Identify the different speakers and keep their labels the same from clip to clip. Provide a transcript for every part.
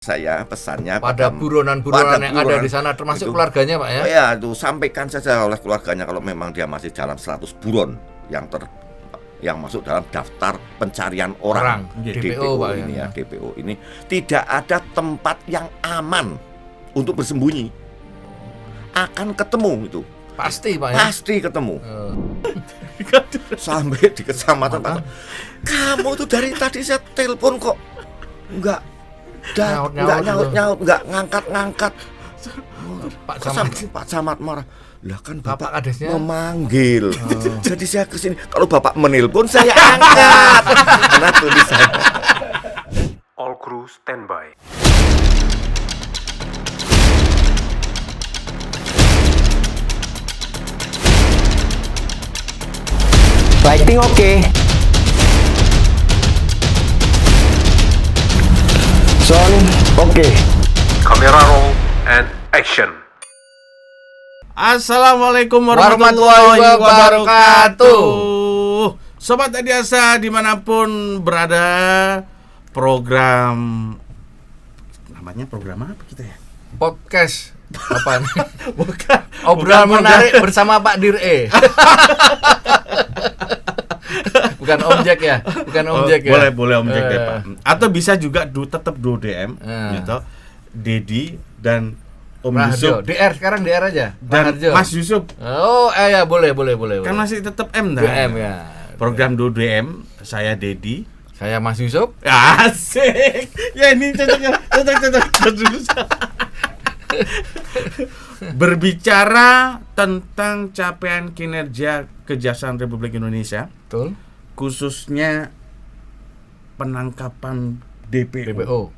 Speaker 1: Saya pesannya
Speaker 2: pada buronan-buronan yang ada di sana, termasuk itu, keluarganya Pak ya?
Speaker 1: Ya itu sampaikan saja oleh keluarganya kalau memang dia masih dalam 100 buron yang masuk dalam daftar pencarian orang
Speaker 2: DPO Pak
Speaker 1: ini ya, DPO ini tidak ada tempat yang aman untuk bersembunyi. Akan ketemu itu.
Speaker 2: Pasti Pak ya?
Speaker 1: Pasti ketemu. Sampai di kecamatan Pak. Kamu tuh dari tadi saya telepon kok enggak nyaut, enggak ngangkat. Pak Camat marah. Lah kan Bapak memanggil. Jadi saya kesini. Kalau Bapak menelpon saya angkat. Karena tulisan.
Speaker 3: All crew standby.
Speaker 4: Lighting oke. Sound oke.
Speaker 3: Kamera roll and action.
Speaker 5: Assalamualaikum warahmatullahi wabarakatuh. Sobat Adiasa dimanapun berada, namanya program apa kita ya?
Speaker 2: Podcast apa?
Speaker 5: Bukan.
Speaker 2: Obrolan menarik bersama Pak Dir. Bukan objek ya? Bukan objek ya?
Speaker 5: Boleh objek deh Pak. Atau bisa juga tetap duo DM gitu. Dedi dan Om Yusuf.
Speaker 2: DR sekarang DR aja.
Speaker 5: Dan Mas Yusuf.
Speaker 2: Oh, ya boleh.
Speaker 5: Kan masih tetap M dah.
Speaker 2: DM ya.
Speaker 5: Program duo DM, saya Dedi.
Speaker 2: Saya Mas Yusuf.
Speaker 5: Asik. Ya ini cocok. Berbicara tentang capaian kinerja Kejaksaan Republik Indonesia.
Speaker 2: Betul.
Speaker 5: Khususnya penangkapan DPO.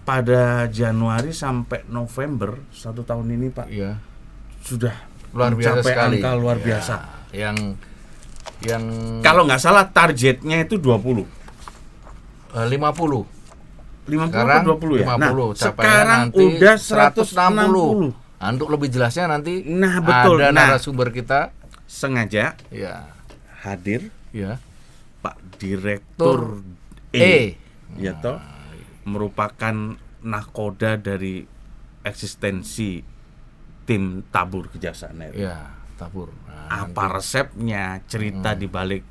Speaker 5: Pada Januari sampai November 1 tahun ini Pak.
Speaker 2: Iya.
Speaker 5: Sudah
Speaker 2: luar biasa sekali.
Speaker 5: Angka luar biasa.
Speaker 2: Yang
Speaker 5: kalau nggak salah targetnya itu 20.
Speaker 2: 50
Speaker 5: sekarang 20 ya?
Speaker 2: 50,
Speaker 5: nah, sekarang
Speaker 2: nanti
Speaker 5: udah 160.
Speaker 2: Untuk lebih jelasnya nanti
Speaker 5: betul.
Speaker 2: Ada narasumber kita
Speaker 5: sengaja hadir Pak Direktur ya toh, merupakan nahkoda dari eksistensi tim tabur Kejaksaan RI.
Speaker 2: Tabur.
Speaker 5: Apa resepnya, cerita di balik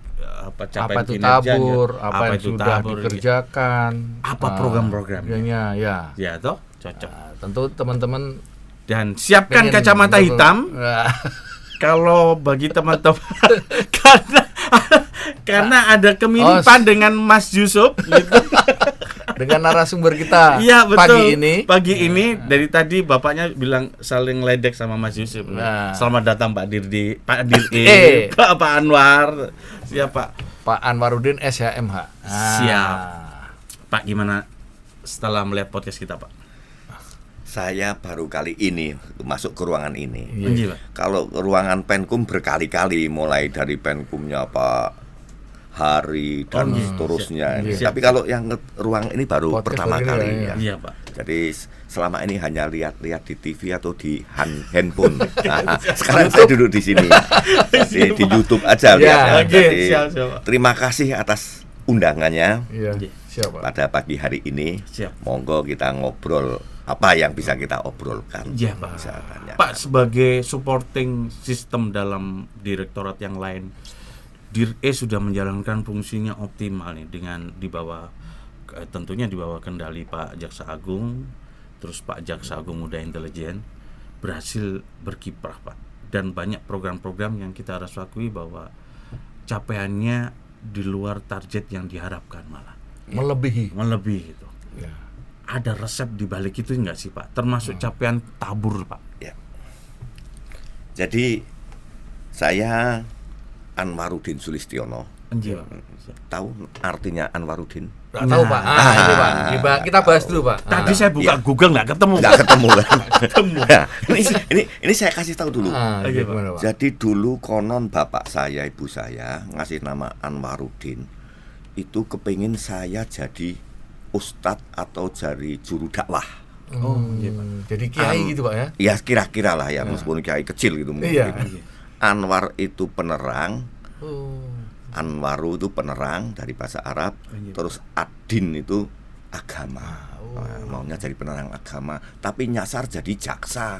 Speaker 5: capaian
Speaker 2: apa itu
Speaker 5: kinerjanya,
Speaker 2: tabur, apa yang
Speaker 5: itu
Speaker 2: sudah
Speaker 5: tabur,
Speaker 2: dikerjakan,
Speaker 5: apa program-programnya.
Speaker 2: Ya
Speaker 5: toh, cocok.
Speaker 2: Tentu teman-teman
Speaker 5: dan siapkan kacamata hitam. Kalau bagi teman-teman karena ada kemiripan dengan Mas Yusuf gitu.
Speaker 2: Dengan narasumber kita pagi ini
Speaker 5: dari tadi bapaknya bilang saling ledek sama Mas Yusuf. Selamat datang Pak Dirdi, Pak Dirdi, Pak Anwar. Siapa?
Speaker 2: Pak Anwaruddin SHMH.
Speaker 5: Siap. Pak, gimana setelah melihat podcast kita, Pak?
Speaker 1: Saya baru kali ini masuk ke ruangan ini.
Speaker 5: Kalau
Speaker 1: ruangan Penkum berkali-kali, mulai dari Penkumnya Pak Hari dan seterusnya. Tapi kalau yang ruang ini baru pertama kali ya.
Speaker 5: Iya Pak.
Speaker 1: Jadi selama ini hanya lihat-lihat di TV atau di handphone. Sekarang saya duduk di sini, di YouTube aja lihat. Terima kasih atas undangannya pada pagi hari ini. Monggo kita ngobrol apa yang bisa kita obrolkan.
Speaker 5: Iya Pak. Pak, sebagai supporting system dalam direktorat yang lain, Dir.E sudah menjalankan fungsinya optimal nih, dengan tentunya di bawah kendali Pak Jaksa Agung, terus Pak Jaksa Agung Muda Intelijen berhasil berkiprah Pak, dan banyak program-program yang kita harus akui bahwa capaiannya di luar target yang diharapkan, malah
Speaker 2: melebihi
Speaker 5: itu. Ada resep di balik itu enggak sih Pak, termasuk capaian tabur Pak?
Speaker 1: Jadi saya Anwaruddin Sulistiono. Tahu artinya Anwaruddin?
Speaker 2: Nggak tahu Pak. Itu Pak. Kita bahas dulu Pak.
Speaker 5: Tadi saya buka Google nggak ketemu.
Speaker 1: Ini saya kasih tahu dulu.
Speaker 2: Gimana, Pak?
Speaker 1: Jadi dulu konon bapak saya, ibu saya ngasih nama Anwaruddin itu kepingin saya jadi ustadz atau jadi juru dakwah.
Speaker 2: Jadi kiai gitu Pak ya?
Speaker 1: Ya kira-kira lah ya, meskipun kiai kecil gitu mungkin. Anwar itu penerang, Anwaru itu penerang dari bahasa Arab, terus Adin itu agama. Maunya jadi penerang agama, tapi nyasar jadi jaksa.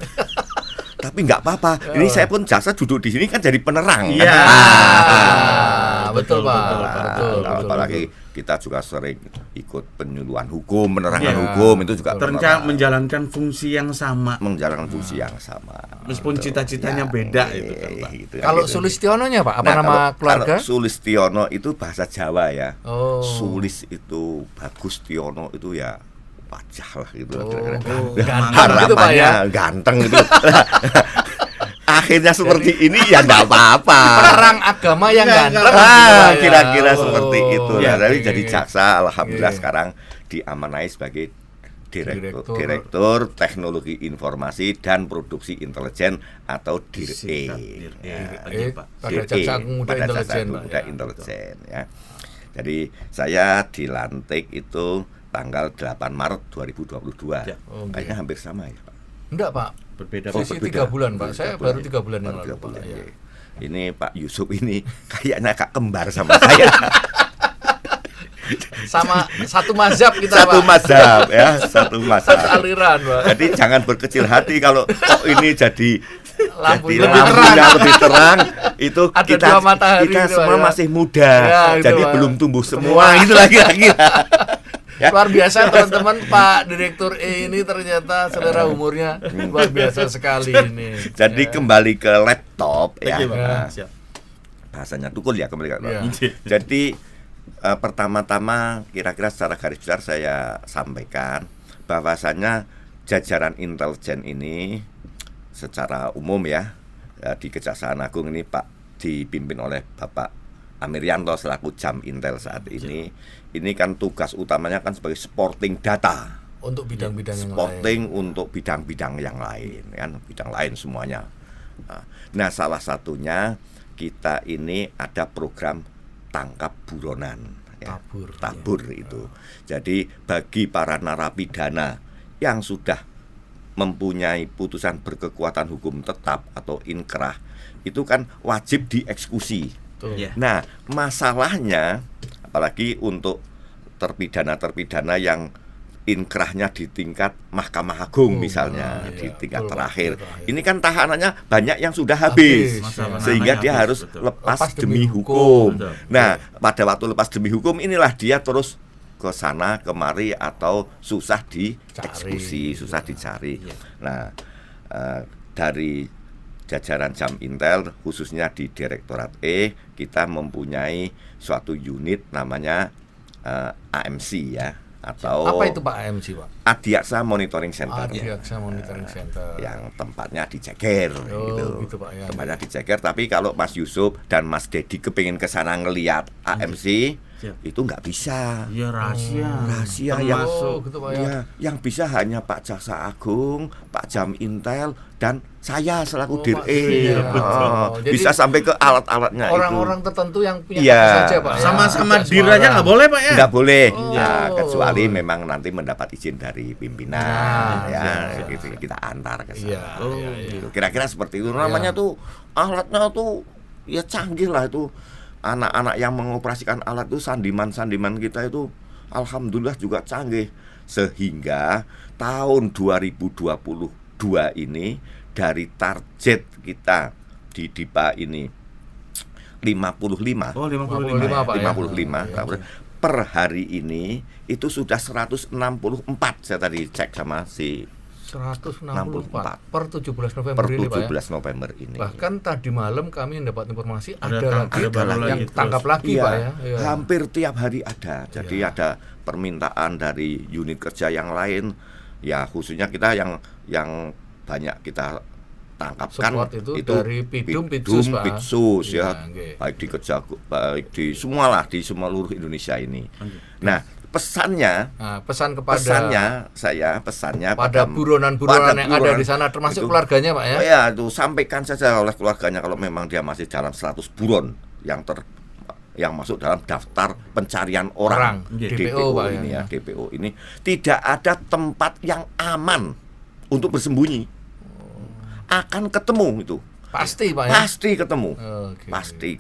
Speaker 1: Tapi nggak apa-apa. Ini saya pun jaksa duduk di sini kan jadi penerang.
Speaker 5: Iya.
Speaker 2: Betul, Pak. Betul.
Speaker 1: Apalagi kita juga sering ikut penyuluhan hukum, penerangan hukum itu juga
Speaker 5: menjalankan fungsi yang sama.
Speaker 1: Menjalankan fungsi yang sama.
Speaker 5: Meskipun cita-citanya beda itu kan, Pak.
Speaker 1: Gitu,
Speaker 2: kalau
Speaker 1: gitu.
Speaker 2: Sulistiono-nya, Pak, apa nama keluarga?
Speaker 1: Kalau Sulistiono itu bahasa Jawa ya.
Speaker 2: Oh.
Speaker 1: Sulis itu bagus, Tiono itu ya wajah lah gitu.
Speaker 2: Ganteng gitu, Pak, ya?
Speaker 1: Ganteng gitu. Akhirnya seperti ini ya nggak apa-apa.
Speaker 2: Penerang agama yang ganteng.
Speaker 1: Kira-kira seperti itu.
Speaker 2: Ya,
Speaker 1: Tapi jadi jaksa, alhamdulillah sekarang diamanai sebagai Direktur Teknologi Informasi dan Produksi Intelijen atau DIR-E.
Speaker 2: Pada Jaksa Agung Muda
Speaker 1: Intelijen ya. Jadi saya dilantik itu tanggal 8 Maret 2022.
Speaker 5: Ya.
Speaker 1: Kayaknya hampir sama ya, Pak.
Speaker 2: Enggak, Pak.
Speaker 5: Berbeda.
Speaker 2: Sisi 3 bulan, Pak. Saya baru 3 bulan yang lalu, Pak.
Speaker 1: Ya. Ini Pak Yusuf ini kayaknya kak kembar sama saya.
Speaker 2: Sama satu mazhab kita,
Speaker 1: Satu
Speaker 2: Pak.
Speaker 1: mazhab ya, satu mazhab.
Speaker 2: Satu aliran, Pak.
Speaker 1: Jadi jangan berkecil hati kalau ini jadi
Speaker 2: Lampunya
Speaker 1: lebih terang itu
Speaker 2: Ada
Speaker 1: kita
Speaker 2: dua matahari
Speaker 1: kita
Speaker 2: gitu,
Speaker 1: semua
Speaker 2: ya.
Speaker 1: masih muda,
Speaker 2: Ya, gitu,
Speaker 1: jadi
Speaker 2: Pak.
Speaker 1: belum tumbuh semua gitu lagi. Ya.
Speaker 2: Luar biasa teman-teman, Pak Direktur E ini ternyata selera umurnya luar biasa sekali ini.
Speaker 1: Jadi kembali ke laptop ya.
Speaker 5: Oke, Pak.
Speaker 1: Nah,
Speaker 5: Siap.
Speaker 1: bahasanya tukul ya kembali ke laptop.
Speaker 2: Ya.
Speaker 1: Jadi pertama-tama kira-kira secara garis besar saya sampaikan bahwasannya jajaran intelijen ini secara umum ya di Kejaksaan Agung ini Pak dipimpin oleh Bapak Amiryanto selaku Jam Intel saat ini. Ini kan tugas utamanya kan sebagai supporting data.
Speaker 2: Untuk bidang-bidang yang lain.
Speaker 1: Supporting untuk bidang-bidang yang lain kan, bidang lain semuanya. Nah, salah satunya kita ini ada program tangkap buronan ya. Tabur itu. Jadi bagi para narapidana yang sudah mempunyai putusan berkekuatan hukum tetap atau inkrah itu kan wajib dieksekusi.
Speaker 5: Ya.
Speaker 1: Nah, masalahnya apalagi untuk terpidana-terpidana yang inkrahnya di tingkat Mahkamah Agung misalnya, di tingkat terakhir. Ini kan tahanannya banyak yang sudah habis. Sehingga dia harus lepas demi hukum. Nah, pada waktu lepas demi hukum inilah dia terus ke sana kemari atau susah dieksekusi, susah dicari. Nah, dari jajaran Jam Intel khususnya di Direktorat E kita mempunyai suatu unit namanya AMC ya, atau
Speaker 2: apa itu Pak AMC, Pak?
Speaker 1: Adiaksa Monitoring Center.
Speaker 2: Adiaksa Monitoring Center.
Speaker 1: Yang tempatnya di Ceger
Speaker 2: gitu, Pak, ya.
Speaker 1: Tempatnya di Ceger, tapi kalau Mas Yusuf dan Mas Dedi kepingin ke sana ngelihat AMC itu nggak bisa.
Speaker 5: Ya rahasia
Speaker 1: yang
Speaker 2: gitu, Pak, ya.
Speaker 1: yang bisa hanya Pak Jaksa Agung, Pak Jam Intel dan saya selaku
Speaker 2: Pak,
Speaker 1: DIR-E.
Speaker 2: Jadi
Speaker 1: Bisa sampai ke alat-alatnya
Speaker 2: orang-orang tertentu yang punya
Speaker 1: Iya.
Speaker 2: akses saja, Pak.
Speaker 5: Sama-sama
Speaker 2: Tidak
Speaker 5: dir
Speaker 2: semua
Speaker 5: aja
Speaker 2: orang.
Speaker 5: nggak boleh, Pak ya?
Speaker 1: nggak boleh.
Speaker 2: Oh.
Speaker 1: Nah, kecuali memang nanti mendapat izin dari pimpinan
Speaker 2: Nah,
Speaker 1: gitu, kita antar ke sana.
Speaker 2: Iya,
Speaker 1: Gitu. Kira-kira seperti itu. Namanya tuh alatnya tuh ya canggih lah itu. Anak-anak yang mengoperasikan alat itu sandiman-sandiman kita itu alhamdulillah juga canggih. Sehingga tahun 2022 ini dari target kita di DIPA ini 55.
Speaker 5: Oh, 55.
Speaker 2: 55, Pak, ya.
Speaker 1: 55 per hari ini itu sudah 164. Saya tadi cek sama si
Speaker 2: 164 per 17 November
Speaker 1: per
Speaker 2: ini, Pak, ya.
Speaker 1: 17 November ini.
Speaker 2: Bahkan tadi malam kami mendapat informasi
Speaker 5: Ada
Speaker 2: ada
Speaker 5: baru
Speaker 2: lagi yang
Speaker 5: lagi
Speaker 2: tangkap
Speaker 5: terus.
Speaker 2: lagi,
Speaker 1: Iya,
Speaker 2: Pak, ya. Iya.
Speaker 1: hampir tiap hari ada. Jadi ada permintaan dari unit kerja yang lain. Ya khususnya kita yang banyak kita tangkapkan
Speaker 2: Support itu dari Pidum, Pitsus, Pak.
Speaker 1: Pitsus ya.
Speaker 2: Iya, oke.
Speaker 1: Baik di baik di semualah di semua seluruh Indonesia ini. Nah, pesannya
Speaker 2: pada buronan-buronan yang ada di sana termasuk
Speaker 1: itu,
Speaker 2: keluarganya, Pak, ya.
Speaker 1: Oh ya, itu sampaikan saja oleh keluarganya kalau memang dia masih dalam 100 buron yang masuk dalam daftar pencarian orang
Speaker 2: DPO, Pak,
Speaker 1: ini ya, DPO ini tidak ada tempat yang aman untuk bersembunyi. Akan ketemu itu.
Speaker 2: Pasti Pak ya?
Speaker 1: Pasti ketemu.
Speaker 2: Oke.
Speaker 1: Pasti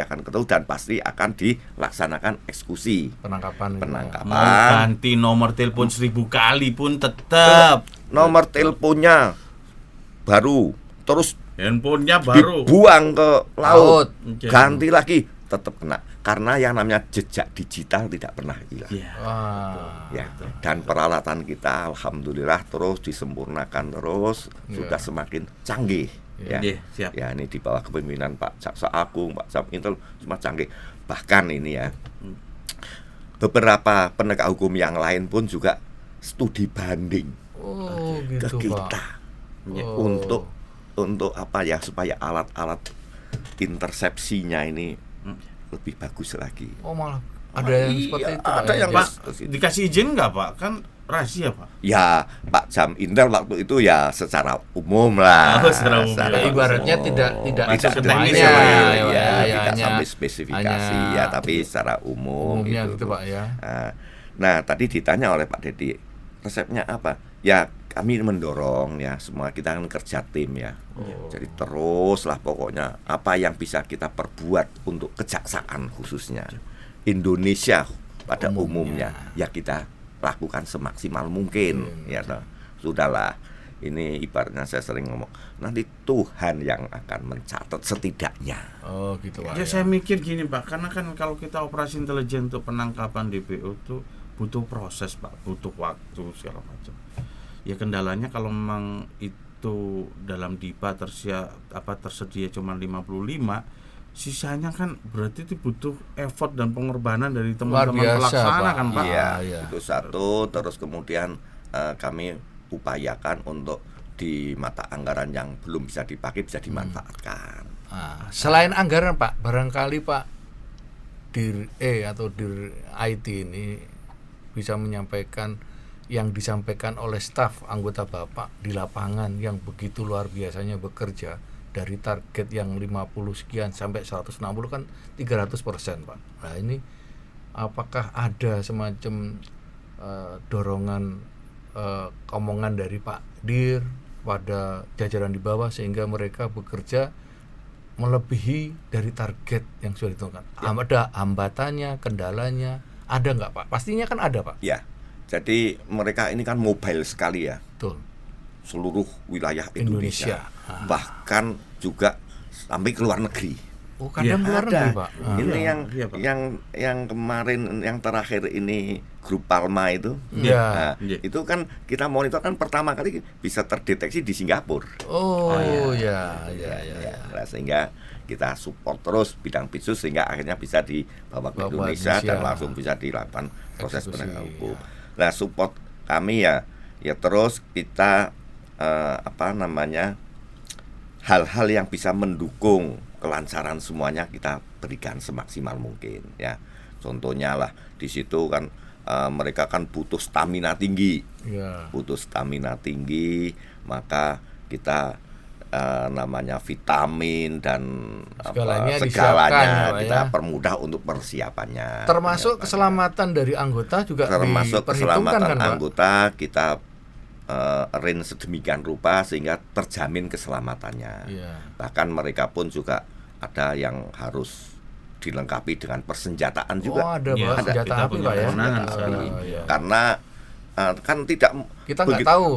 Speaker 1: akan ketemu dan pasti akan dilaksanakan eksekusi.
Speaker 2: Penangkapan.
Speaker 5: Mau ganti nomor telepon 1000 kali pun tetap
Speaker 1: Nomor teleponnya baru, terus
Speaker 5: handphonenya baru.
Speaker 1: dibuang ke laut,
Speaker 5: Oke.
Speaker 1: ganti lagi, tetap kena. Karena yang namanya jejak digital tidak pernah hilang.
Speaker 5: Iya.
Speaker 2: Wah.
Speaker 1: Ya, dan peralatan kita alhamdulillah terus disempurnakan terus, sudah semakin canggih. Ya.
Speaker 5: Iya, siap.
Speaker 1: Ya, ini di bawah kepemimpinan Pak Jaksa Agung, Pak Sam Intel semua canggih. Bahkan ini ya, beberapa penegak hukum yang lain pun juga studi banding
Speaker 2: Oh,
Speaker 1: ke
Speaker 2: gitu
Speaker 1: kita
Speaker 2: Pak.
Speaker 5: Ya,
Speaker 2: Oh.
Speaker 1: untuk apa ya, supaya alat-alat intersepsinya ini lebih bagus lagi.
Speaker 2: Oh, malah ada yang seperti itu Pak.
Speaker 1: ada
Speaker 2: ya?
Speaker 1: yang
Speaker 5: Pak,
Speaker 1: Yes.
Speaker 5: dikasih izin nggak Pak? Kan rahasia Pak.
Speaker 1: Ya, Pak Jam Intel waktu itu ya secara umum lah.
Speaker 5: Oh, secara umum.
Speaker 2: Ya, ibaratnya tidak
Speaker 5: Masuk ke
Speaker 2: semuanya,
Speaker 5: teknis
Speaker 1: ya,
Speaker 2: ya,
Speaker 1: tidak
Speaker 2: hanya-
Speaker 1: sampai spesifikasi
Speaker 2: hanya
Speaker 1: ya, tapi secara umum
Speaker 2: umumnya
Speaker 1: gitu.
Speaker 2: gitu Pak ya.
Speaker 1: Nah, tadi ditanya oleh Pak Dedi, resepnya apa? Ya, kami mendorong ya, semua kita kan kerja tim ya. Jadi teruslah pokoknya apa yang bisa kita perbuat untuk kejaksaan khususnya Indonesia pada umumnya ya kita lakukan semaksimal mungkin ya toh. Sudahlah, ini ibaratnya saya sering ngomong, nanti Tuhan yang akan mencatat setidaknya.
Speaker 2: Oh, gitu Pak.
Speaker 5: Ya, saya mikir gini Pak, karena kan kalau kita operasi intelijen untuk penangkapan DPO itu butuh proses Pak, butuh waktu segala macam. Ya kendalanya kalau memang itu dalam DIPA tersedia cuma 55, sisanya kan berarti itu butuh effort dan pengorbanan dari teman-teman
Speaker 2: biasa,
Speaker 5: pelaksana
Speaker 2: Pak.
Speaker 5: kan Pak.
Speaker 1: Iya,
Speaker 2: iya.
Speaker 1: itu satu. Terus kemudian kami upayakan untuk di mata anggaran yang belum bisa dipakai bisa dimanfaatkan.
Speaker 2: Selain anggaran Pak, barangkali Pak Dir atau Dir IT ini bisa menyampaikan yang disampaikan oleh staf anggota Bapak di lapangan yang begitu luar biasanya bekerja dari target yang 50 sekian sampai 160 kan 300% Pak. Nah, ini apakah ada semacam dorongan omongan dari Pak Dir pada jajaran di bawah sehingga mereka bekerja melebihi dari target yang sudah ditentukan? Ada hambatannya, kendalanya, ada nggak Pak? Pastinya kan ada Pak.
Speaker 1: Ya, jadi mereka ini kan mobile sekali ya,
Speaker 2: Betul.
Speaker 1: seluruh wilayah Indonesia.
Speaker 2: Indonesia.
Speaker 1: Bahkan juga sampai ke luar negeri.
Speaker 2: Oh, kadang luar negeri Pak.
Speaker 1: Ini
Speaker 5: iya, Pak.
Speaker 1: yang kemarin yang terakhir ini grup Palma itu.
Speaker 2: Iya.
Speaker 1: Nah,
Speaker 5: Iya.
Speaker 1: itu kan kita monitor kan pertama kali bisa terdeteksi di Singapura.
Speaker 2: Oh, ya.
Speaker 1: Nah, sehingga kita support terus bidang bitsus sehingga akhirnya bisa dibawa ke
Speaker 2: Bawa
Speaker 1: Indonesia dan
Speaker 2: Indonesia.
Speaker 1: langsung bisa dilakukan proses
Speaker 2: Eksekusi,
Speaker 1: penegakan hukum.
Speaker 2: ya.
Speaker 1: Nah, support kami ya terus kita hal-hal yang bisa mendukung kelancaran semuanya kita berikan semaksimal mungkin ya. Contohnya lah di situ kan mereka kan butuh stamina tinggi.
Speaker 2: Iya.
Speaker 1: Butuh stamina tinggi, maka kita namanya vitamin dan
Speaker 2: Segalanya disiapkan,
Speaker 1: segalanya
Speaker 2: Pak,
Speaker 1: kita
Speaker 2: ya.
Speaker 1: permudah untuk persiapannya.
Speaker 2: Termasuk keselamatan dari anggota juga
Speaker 1: Termasuk
Speaker 2: diperhitungkan
Speaker 1: keselamatan
Speaker 2: kan Pak?
Speaker 1: anggota kita arrange sedemikian rupa sehingga terjamin keselamatannya.
Speaker 2: Iya.
Speaker 1: Bahkan mereka pun juga ada yang harus dilengkapi dengan persenjataan juga.
Speaker 2: Oh, ada
Speaker 5: Iya,
Speaker 2: Pak,
Speaker 1: ada.
Speaker 2: senjata
Speaker 5: Kita
Speaker 2: api
Speaker 5: punya
Speaker 2: Pak ya.
Speaker 5: kewenangan
Speaker 2: Oh,
Speaker 5: sekali.
Speaker 2: iya.
Speaker 1: Karena kan tidak
Speaker 2: Kita nggak tahu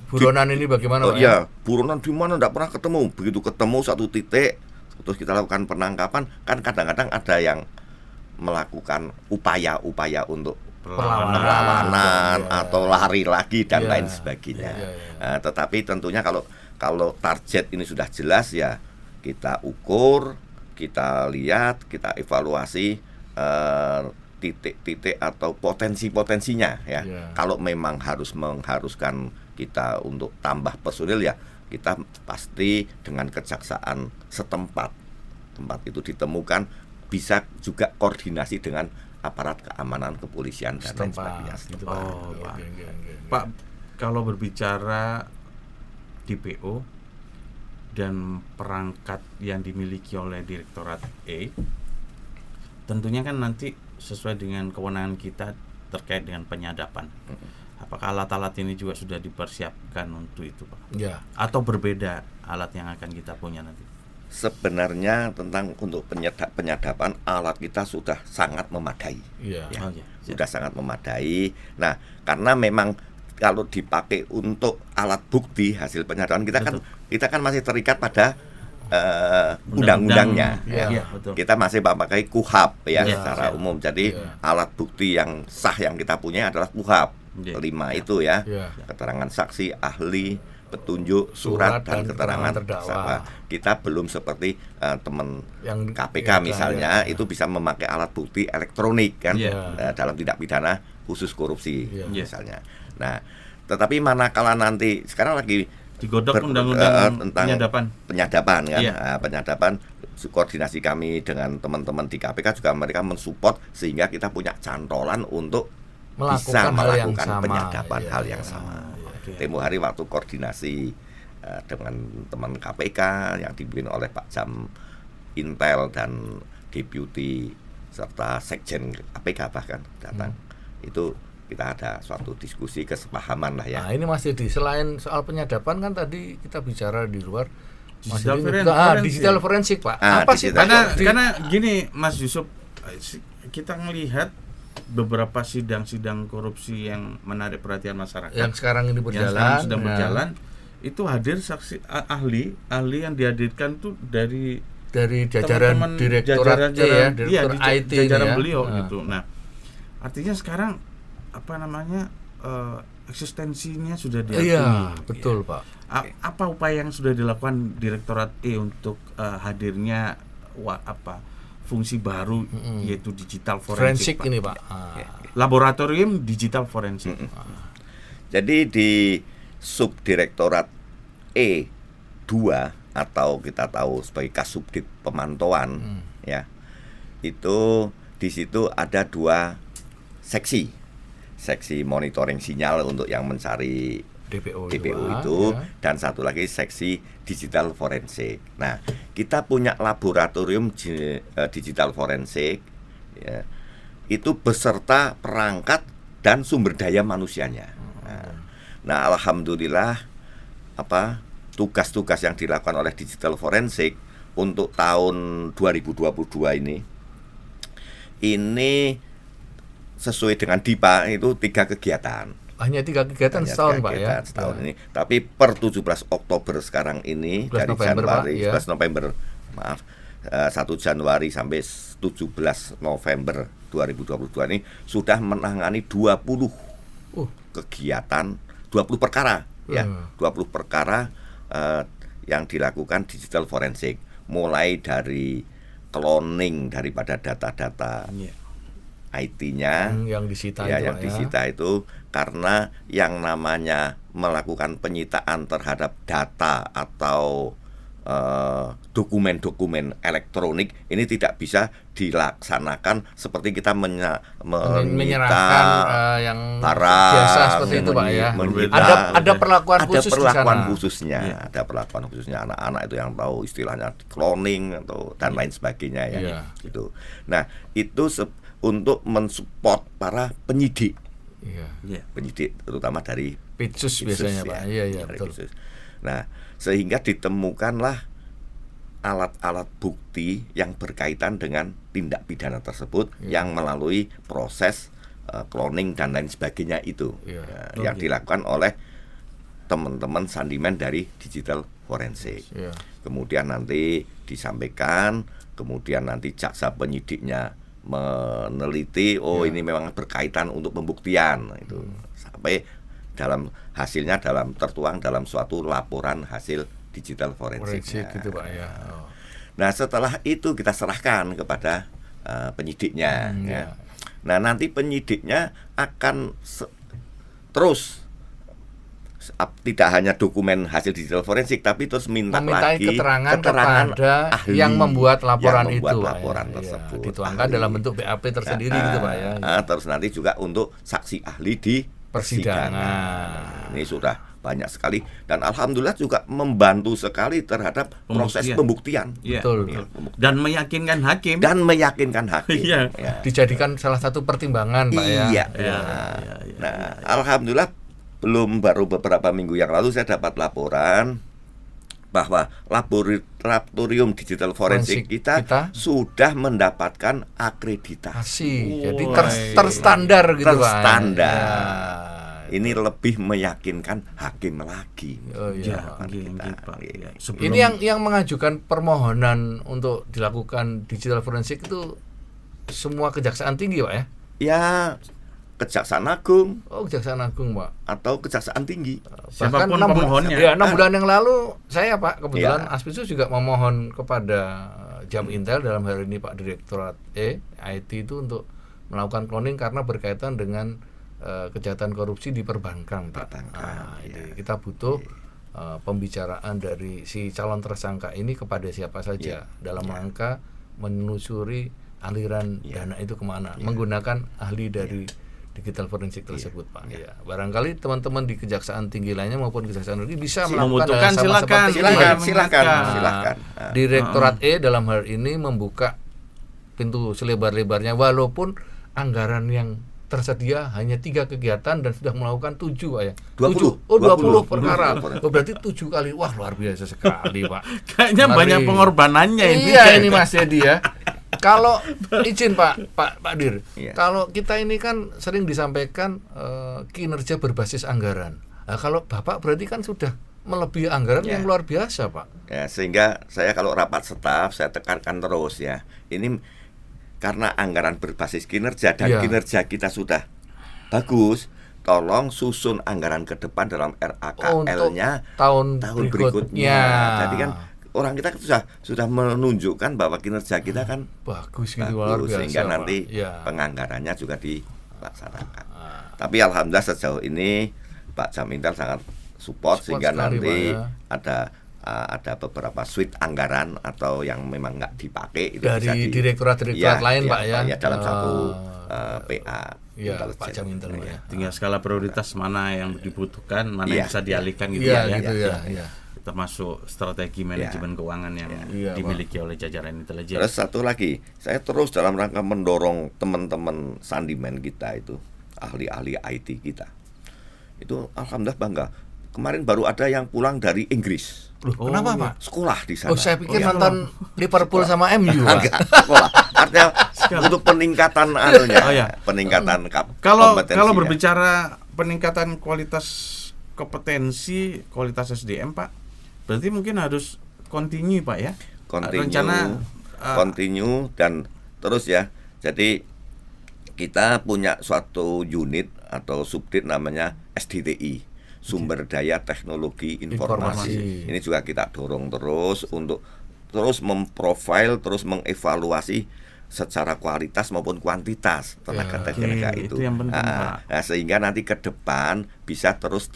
Speaker 2: buronan ini bagaimana
Speaker 1: Oh
Speaker 2: Pak ya?
Speaker 1: iya, buronan di mana enggak pernah ketemu. Begitu ketemu satu titik, terus kita lakukan penangkapan, kan kadang-kadang ada yang melakukan upaya-upaya untuk perlawanan
Speaker 2: Iya.
Speaker 1: atau lari lagi dan
Speaker 2: Iya.
Speaker 1: lain sebagainya.
Speaker 2: Iya.
Speaker 1: Nah, tetapi tentunya kalau target ini sudah jelas ya kita ukur, kita lihat, kita evaluasi titik-titik atau potensi-potensinya ya.
Speaker 2: Iya.
Speaker 1: Kalau memang mengharuskan kita untuk tambah personil ya kita pasti dengan kejaksaan setempat itu ditemukan bisa juga koordinasi dengan aparat keamanan kepolisian dan lain sebagainya.
Speaker 2: Gitu,
Speaker 1: Setempat.
Speaker 5: Oh, Pak.
Speaker 2: Oke.
Speaker 5: Pak, kalau berbicara DPO dan perangkat yang dimiliki oleh Direktorat E, tentunya kan nanti sesuai dengan kewenangan kita terkait dengan penyadapan. Apakah alat-alat ini juga sudah dipersiapkan untuk itu, Pak?
Speaker 2: Ya.
Speaker 5: Atau berbeda alat yang akan kita punya nanti?
Speaker 1: Sebenarnya untuk penyadapan alat kita sudah sangat memadai.
Speaker 2: Iya.
Speaker 1: Ya,
Speaker 5: Oh, iya.
Speaker 1: sudah sangat memadai. Nah, karena memang kalau dipakai untuk alat bukti hasil penyadapan kita kan masih terikat pada undang-undangnya.
Speaker 5: Iya, betul.
Speaker 1: Kita masih memakai KUHP ya
Speaker 5: Iya,
Speaker 1: secara
Speaker 5: iya.
Speaker 1: umum. Jadi
Speaker 2: Iya.
Speaker 1: alat bukti yang sah yang kita punya adalah KUHP.
Speaker 5: Iya.
Speaker 1: 5 itu ya.
Speaker 2: Iya.
Speaker 1: Keterangan saksi, ahli, petunjuk, surat dan keterangan terdakwa. Kita belum seperti teman
Speaker 2: Yang
Speaker 1: KPK
Speaker 2: ya,
Speaker 1: misalnya
Speaker 2: ya.
Speaker 1: itu bisa memakai alat bukti elektronik kan
Speaker 5: Iya.
Speaker 1: dalam tindak pidana khusus korupsi
Speaker 2: Iya.
Speaker 1: misalnya. Nah, tetapi manakala nanti sekarang lagi
Speaker 5: Digodok
Speaker 1: ber-
Speaker 5: undang-undang
Speaker 1: tentang penyadapan kan.
Speaker 5: Iya.
Speaker 1: Penyadapan koordinasi kami dengan teman-teman di KPK juga mereka mensupport sehingga kita punya cantolan untuk bisa
Speaker 2: Melakukan hal yang
Speaker 1: melakukan
Speaker 2: sama.
Speaker 1: penyadapan
Speaker 2: Iya,
Speaker 1: hal yang
Speaker 2: iya.
Speaker 1: sama.
Speaker 5: Oke.
Speaker 1: Tempo hari waktu koordinasi dengan teman KPK yang dipimpin oleh Pak Jam Intel dan Deputi serta Sekjen KPK bahkan datang. Itu kita ada suatu diskusi kesepahaman lah ya.
Speaker 2: Nah, ini masih selain soal penyadapan kan tadi kita bicara di luar
Speaker 5: Digital
Speaker 2: masih
Speaker 5: forensik.
Speaker 2: digital forensik, Pak.
Speaker 1: Ah,
Speaker 2: Apa sih
Speaker 1: digital
Speaker 2: Pak?
Speaker 5: Karena gini Mas Yusuf, kita melihat beberapa sidang-sidang korupsi yang menarik perhatian masyarakat
Speaker 2: yang sekarang ini
Speaker 5: yang
Speaker 2: berjalan,
Speaker 5: sekarang sedang
Speaker 2: nah,
Speaker 5: berjalan, itu hadir saksi ahli yang dihadirkan tuh dari
Speaker 2: dari jajaran
Speaker 5: teman-teman
Speaker 2: direktorat
Speaker 5: jajaran-
Speaker 2: ya, direktur
Speaker 5: di
Speaker 2: IT ini
Speaker 5: jajaran
Speaker 2: ya.
Speaker 5: beliau
Speaker 2: Nah,
Speaker 5: gitu. Nah, artinya sekarang eksistensinya sudah diakui.
Speaker 2: Iya, betul, Pak.
Speaker 5: Apa upaya yang sudah dilakukan Direktorat E untuk hadirnya fungsi baru yaitu digital
Speaker 2: Forensik
Speaker 5: forensik, Pak?
Speaker 2: ini, Pak.
Speaker 5: Laboratorium digital forensik.
Speaker 1: Jadi di Subdirektorat E2 atau kita tahu sebagai Kasubdit Pemantauan ya. Itu di situ ada 2 seksi. Seksi monitoring sinyal untuk yang mencari
Speaker 2: DPO
Speaker 1: itu
Speaker 2: ya.
Speaker 1: dan satu lagi seksi digital forensik. Nah, kita punya laboratorium digital forensik ya, itu beserta perangkat dan sumber daya manusianya. Nah, alhamdulillah tugas-tugas yang dilakukan oleh digital forensik untuk tahun 2022 ini sesuai dengan DIPA itu 3 kegiatan.
Speaker 2: Hanya 3 kegiatan
Speaker 1: Hanya
Speaker 2: setahun,
Speaker 1: 3
Speaker 2: Pak ya.
Speaker 1: kegiatan setahun ini. Tapi per 17 Oktober sekarang ini
Speaker 2: 11
Speaker 1: dari
Speaker 2: November,
Speaker 1: Januari,
Speaker 2: Pak, ya.
Speaker 1: 11 November, 1 Januari sampai 17 November 2022 ini sudah menangani 20 kegiatan, 20 perkara ya. 20 perkara yang dilakukan digital forensik, mulai dari cloning daripada data-data IT-nya
Speaker 2: yang disita
Speaker 1: ya,
Speaker 2: itu,
Speaker 1: yang
Speaker 2: Pak,
Speaker 1: disita itu karena yang namanya melakukan penyitaan terhadap data atau dokumen-dokumen elektronik ini tidak bisa dilaksanakan seperti kita
Speaker 2: menyerahkan yang
Speaker 1: barang,
Speaker 2: biasa seperti itu, Pak ya. Ada perlakuan khusus di sana.
Speaker 1: khususnya, ada perlakuan khususnya anak-anak itu yang tahu istilahnya cloning atau dan lain sebagainya ya.
Speaker 2: Iya.
Speaker 1: Gitu. Nah, itu untuk mensupport para penyidik.
Speaker 2: Iya.
Speaker 1: Penyidik terutama dari
Speaker 2: Pitsus biasanya, Pak. Iya,
Speaker 1: dari
Speaker 2: betul.
Speaker 1: Pitsus. Nah, sehingga ditemukanlah alat-alat bukti yang berkaitan dengan tindak pidana tersebut yang melalui proses cloning dan lain sebagainya itu yang dilakukan oleh teman-teman sandiman dari digital forensik. Kemudian nanti disampaikan, kemudian nanti jaksa penyidiknya meneliti, ini memang berkaitan untuk pembuktian itu sampai hasilnya tertuang dalam suatu laporan hasil digital forensik
Speaker 2: gitu, Pak ya.
Speaker 1: Nah, setelah itu kita serahkan kepada penyidiknya ya. Nah, nanti penyidiknya akan terus tidak hanya dokumen hasil digital forensik tapi terus memintai
Speaker 2: keterangan kepada ahli yang membuat laporan
Speaker 1: laporan
Speaker 2: itu
Speaker 1: tersebut.
Speaker 2: Dituangkan dalam bentuk BAP tersendiri gitu, Pak ya.
Speaker 1: Terus nanti juga untuk saksi ahli di persidangan. Ini sudah banyak sekali, dan alhamdulillah juga membantu sekali terhadap proses pembuktian.
Speaker 5: Iya.
Speaker 2: Betul.
Speaker 1: Ya,
Speaker 5: Dan meyakinkan hakim.
Speaker 1: Iya.
Speaker 2: Ya. Dijadikan salah satu pertimbangan, Pak ya.
Speaker 1: Iya.
Speaker 5: Iya.
Speaker 1: Nah, alhamdulillah baru beberapa minggu yang lalu saya dapat laporan bahwa laboratorium digital forensik kita sudah mendapatkan akreditasi.
Speaker 2: Jadi terstandar gitu, Pak.
Speaker 1: Terstandar.
Speaker 2: Ya.
Speaker 1: Ini lebih meyakinkan hakim lagi.
Speaker 2: Oh iya.
Speaker 5: Pak.
Speaker 2: Ini yang mengajukan permohonan untuk dilakukan digital forensik itu semua kejaksaan tinggi, Pak ya?
Speaker 1: Ya, Kejaksaan Agung.
Speaker 2: Oh, Kejaksaan Agung, Pak.
Speaker 1: Atau Kejaksaan Tinggi.
Speaker 5: Siapapun pemohonnya.
Speaker 2: Ya, 6 bulan yang lalu saya, Pak, kebetulan Aspisus juga memohon kepada Jam Intel, dalam hal ini Pak Direktorat IT itu untuk melakukan cloning karena berkaitan dengan kejahatan korupsi di perbankan, Pak. Kita butuh pembicaraan dari si calon tersangka ini kepada siapa saja dalam rangka menelusuri aliran dana itu kemana, menggunakan ahli dari digital forensik tersebut, Pak. Ya, barangkali teman-teman di Kejaksaan Tinggi lainnya maupun Kejaksaan Negeri bisa melakukan
Speaker 1: silakan.
Speaker 2: Direktorat dalam hal ini membuka pintu selebar-lebarnya, walaupun anggaran yang tersedia hanya 3 kegiatan dan sudah melakukan 7, Pak ya. 20 perkara. Berarti 7 kali. Wah, luar biasa sekali, Pak.
Speaker 5: Kayaknya banyak pengorbanannya ini.
Speaker 2: Iya, ini Mas Edi ya. Kalau izin Pak Dir, kalau kita ini kan sering disampaikan kinerja berbasis anggaran. Nah, kalau Bapak berarti kan sudah melebihi anggaran yang luar biasa, Pak.
Speaker 1: Ya, sehingga saya kalau rapat staf saya tekankan terus ya. Ini karena anggaran berbasis kinerja dan kinerja kita sudah bagus, tolong susun anggaran ke depan dalam RAKL-nya
Speaker 2: tahun
Speaker 1: berikutnya. Jadi kan orang kita sudah menunjukkan bahwa kinerja kita kan
Speaker 2: bagus gitu, luar biasa,
Speaker 1: sehingga nanti penganggarannya juga dilaksanakan. Tapi alhamdulillah sejauh ini Pak Jamintel sangat support sehingga nanti ada beberapa suite anggaran atau yang memang nggak dipakai itu
Speaker 2: dari direktorat-direktorat lain, Pak ya.
Speaker 1: Ya, dalam satu PA.
Speaker 2: Iya, Pak Jamintel ya.
Speaker 5: Tinggal skala prioritas mana yang dibutuhkan, mana yang bisa dialihkan gitu
Speaker 2: ya.
Speaker 5: Termasuk strategi manajemen keuangan yang dimiliki oleh jajaran intelijen.
Speaker 1: Terus satu lagi, saya terus dalam rangka mendorong teman-teman sandiman kita itu, ahli-ahli IT kita. Itu alhamdulillah bangga. Kemarin baru ada yang pulang dari Inggris.
Speaker 2: Kenapa, Pak?
Speaker 1: Sekolah di sana.
Speaker 2: Saya pikir nonton Liverpool sama MU.
Speaker 1: Enggak, sekolah. Artinya untuk peningkatan peningkatan kompetensi.
Speaker 5: Kalau berbicara peningkatan kualitas kompetensi, kualitas SDM, Pak, berarti mungkin harus continue, Pak ya.
Speaker 1: Continue dan terus ya. Jadi kita punya suatu unit atau subdit namanya SDTI, Sumber Daya Teknologi Informasi. Ini juga kita dorong terus untuk terus memprofile, terus mengevaluasi secara kualitas maupun kuantitas tenaga kerja itu.
Speaker 5: Yang penting, Pak.
Speaker 1: Nah, sehingga nanti ke depan bisa terus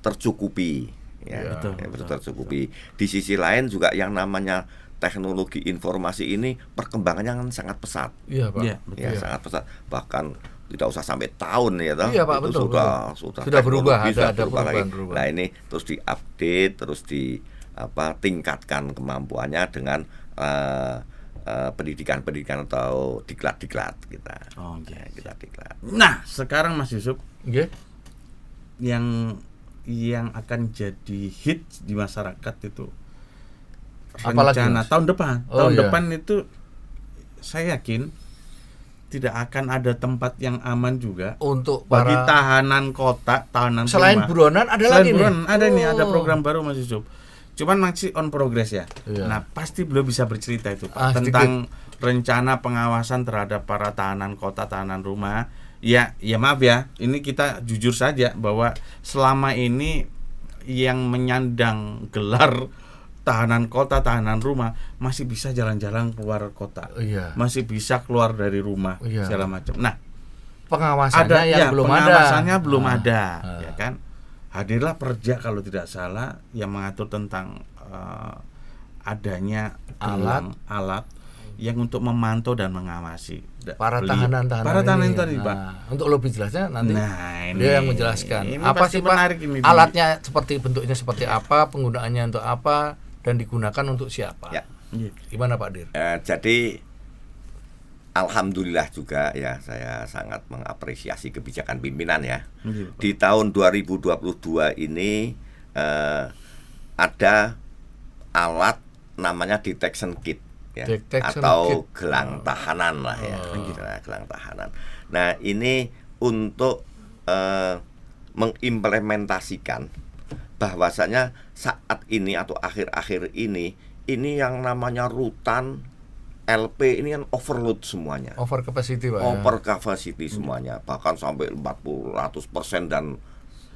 Speaker 1: tercukupi. Betul. Tercukupi. Di sisi lain juga yang namanya teknologi informasi ini perkembangannya kan sangat pesat.
Speaker 2: Iya, Pak.
Speaker 1: Sangat pesat. Bahkan tidak usah sampai tahun ya toh.
Speaker 2: Iya, Pak,
Speaker 1: itu
Speaker 2: betul,
Speaker 1: sudah
Speaker 2: berubah, ada
Speaker 1: perubahan.
Speaker 2: perubahan.
Speaker 1: Nah, ini terus diupdate, terus tingkatkan kemampuannya dengan pendidikan atau diklat kita. Diklat.
Speaker 5: Nah, sekarang Mas Yusuf, yang akan jadi hit di masyarakat itu rencana tahun depan. Depan itu saya yakin tidak akan ada tempat yang aman juga
Speaker 2: untuk
Speaker 5: bagi tahanan kota, tahanan
Speaker 2: selain
Speaker 5: rumah.
Speaker 2: buronan ada lagi nih.
Speaker 5: Ada program baru Mas Yusuf. Cuman masih on progress ya. Nah, pasti beliau bisa bercerita itu, Pak, tentang rencana pengawasan terhadap para tahanan kota, tahanan rumah. Ya maaf ya, ini kita jujur saja bahwa selama ini yang menyandang gelar tahanan kota, tahanan rumah masih bisa jalan-jalan keluar kota, masih bisa keluar dari rumah, segala macam. Nah,
Speaker 2: pengawasannya
Speaker 5: belum ada, ya kan? Hadirlah Perja kalau tidak salah yang mengatur tentang adanya alat yang untuk memantau dan mengawasi
Speaker 2: para
Speaker 5: beliau.
Speaker 2: tahanan-tahanan
Speaker 5: Para tahanan
Speaker 2: ini.
Speaker 5: tadi, Pak.
Speaker 2: Untuk lebih jelasnya nanti
Speaker 5: Ini
Speaker 2: dia yang menjelaskan.
Speaker 5: ini
Speaker 2: Apa
Speaker 5: pasti
Speaker 2: sih Pak?
Speaker 5: menarik ini.
Speaker 2: Alatnya seperti bentuknya seperti apa, penggunaannya untuk apa, dan digunakan untuk siapa?
Speaker 1: Ya.
Speaker 2: Gimana Pak Dir?
Speaker 1: Jadi alhamdulillah juga ya, saya sangat mengapresiasi kebijakan pimpinan ya.
Speaker 5: Iya, Pak.
Speaker 1: Di tahun 2022 ini ada alat namanya detection kit ya,
Speaker 2: Detection
Speaker 1: atau
Speaker 2: kit.
Speaker 1: gelang tahanan lah ya, gelang tahanan. Nah ini untuk mengimplementasikan bahwasanya saat ini atau akhir-akhir ini yang namanya rutan LP ini kan overload semuanya.
Speaker 2: Over capacity Pak.
Speaker 1: Over capacity semuanya, bahkan sampai 100%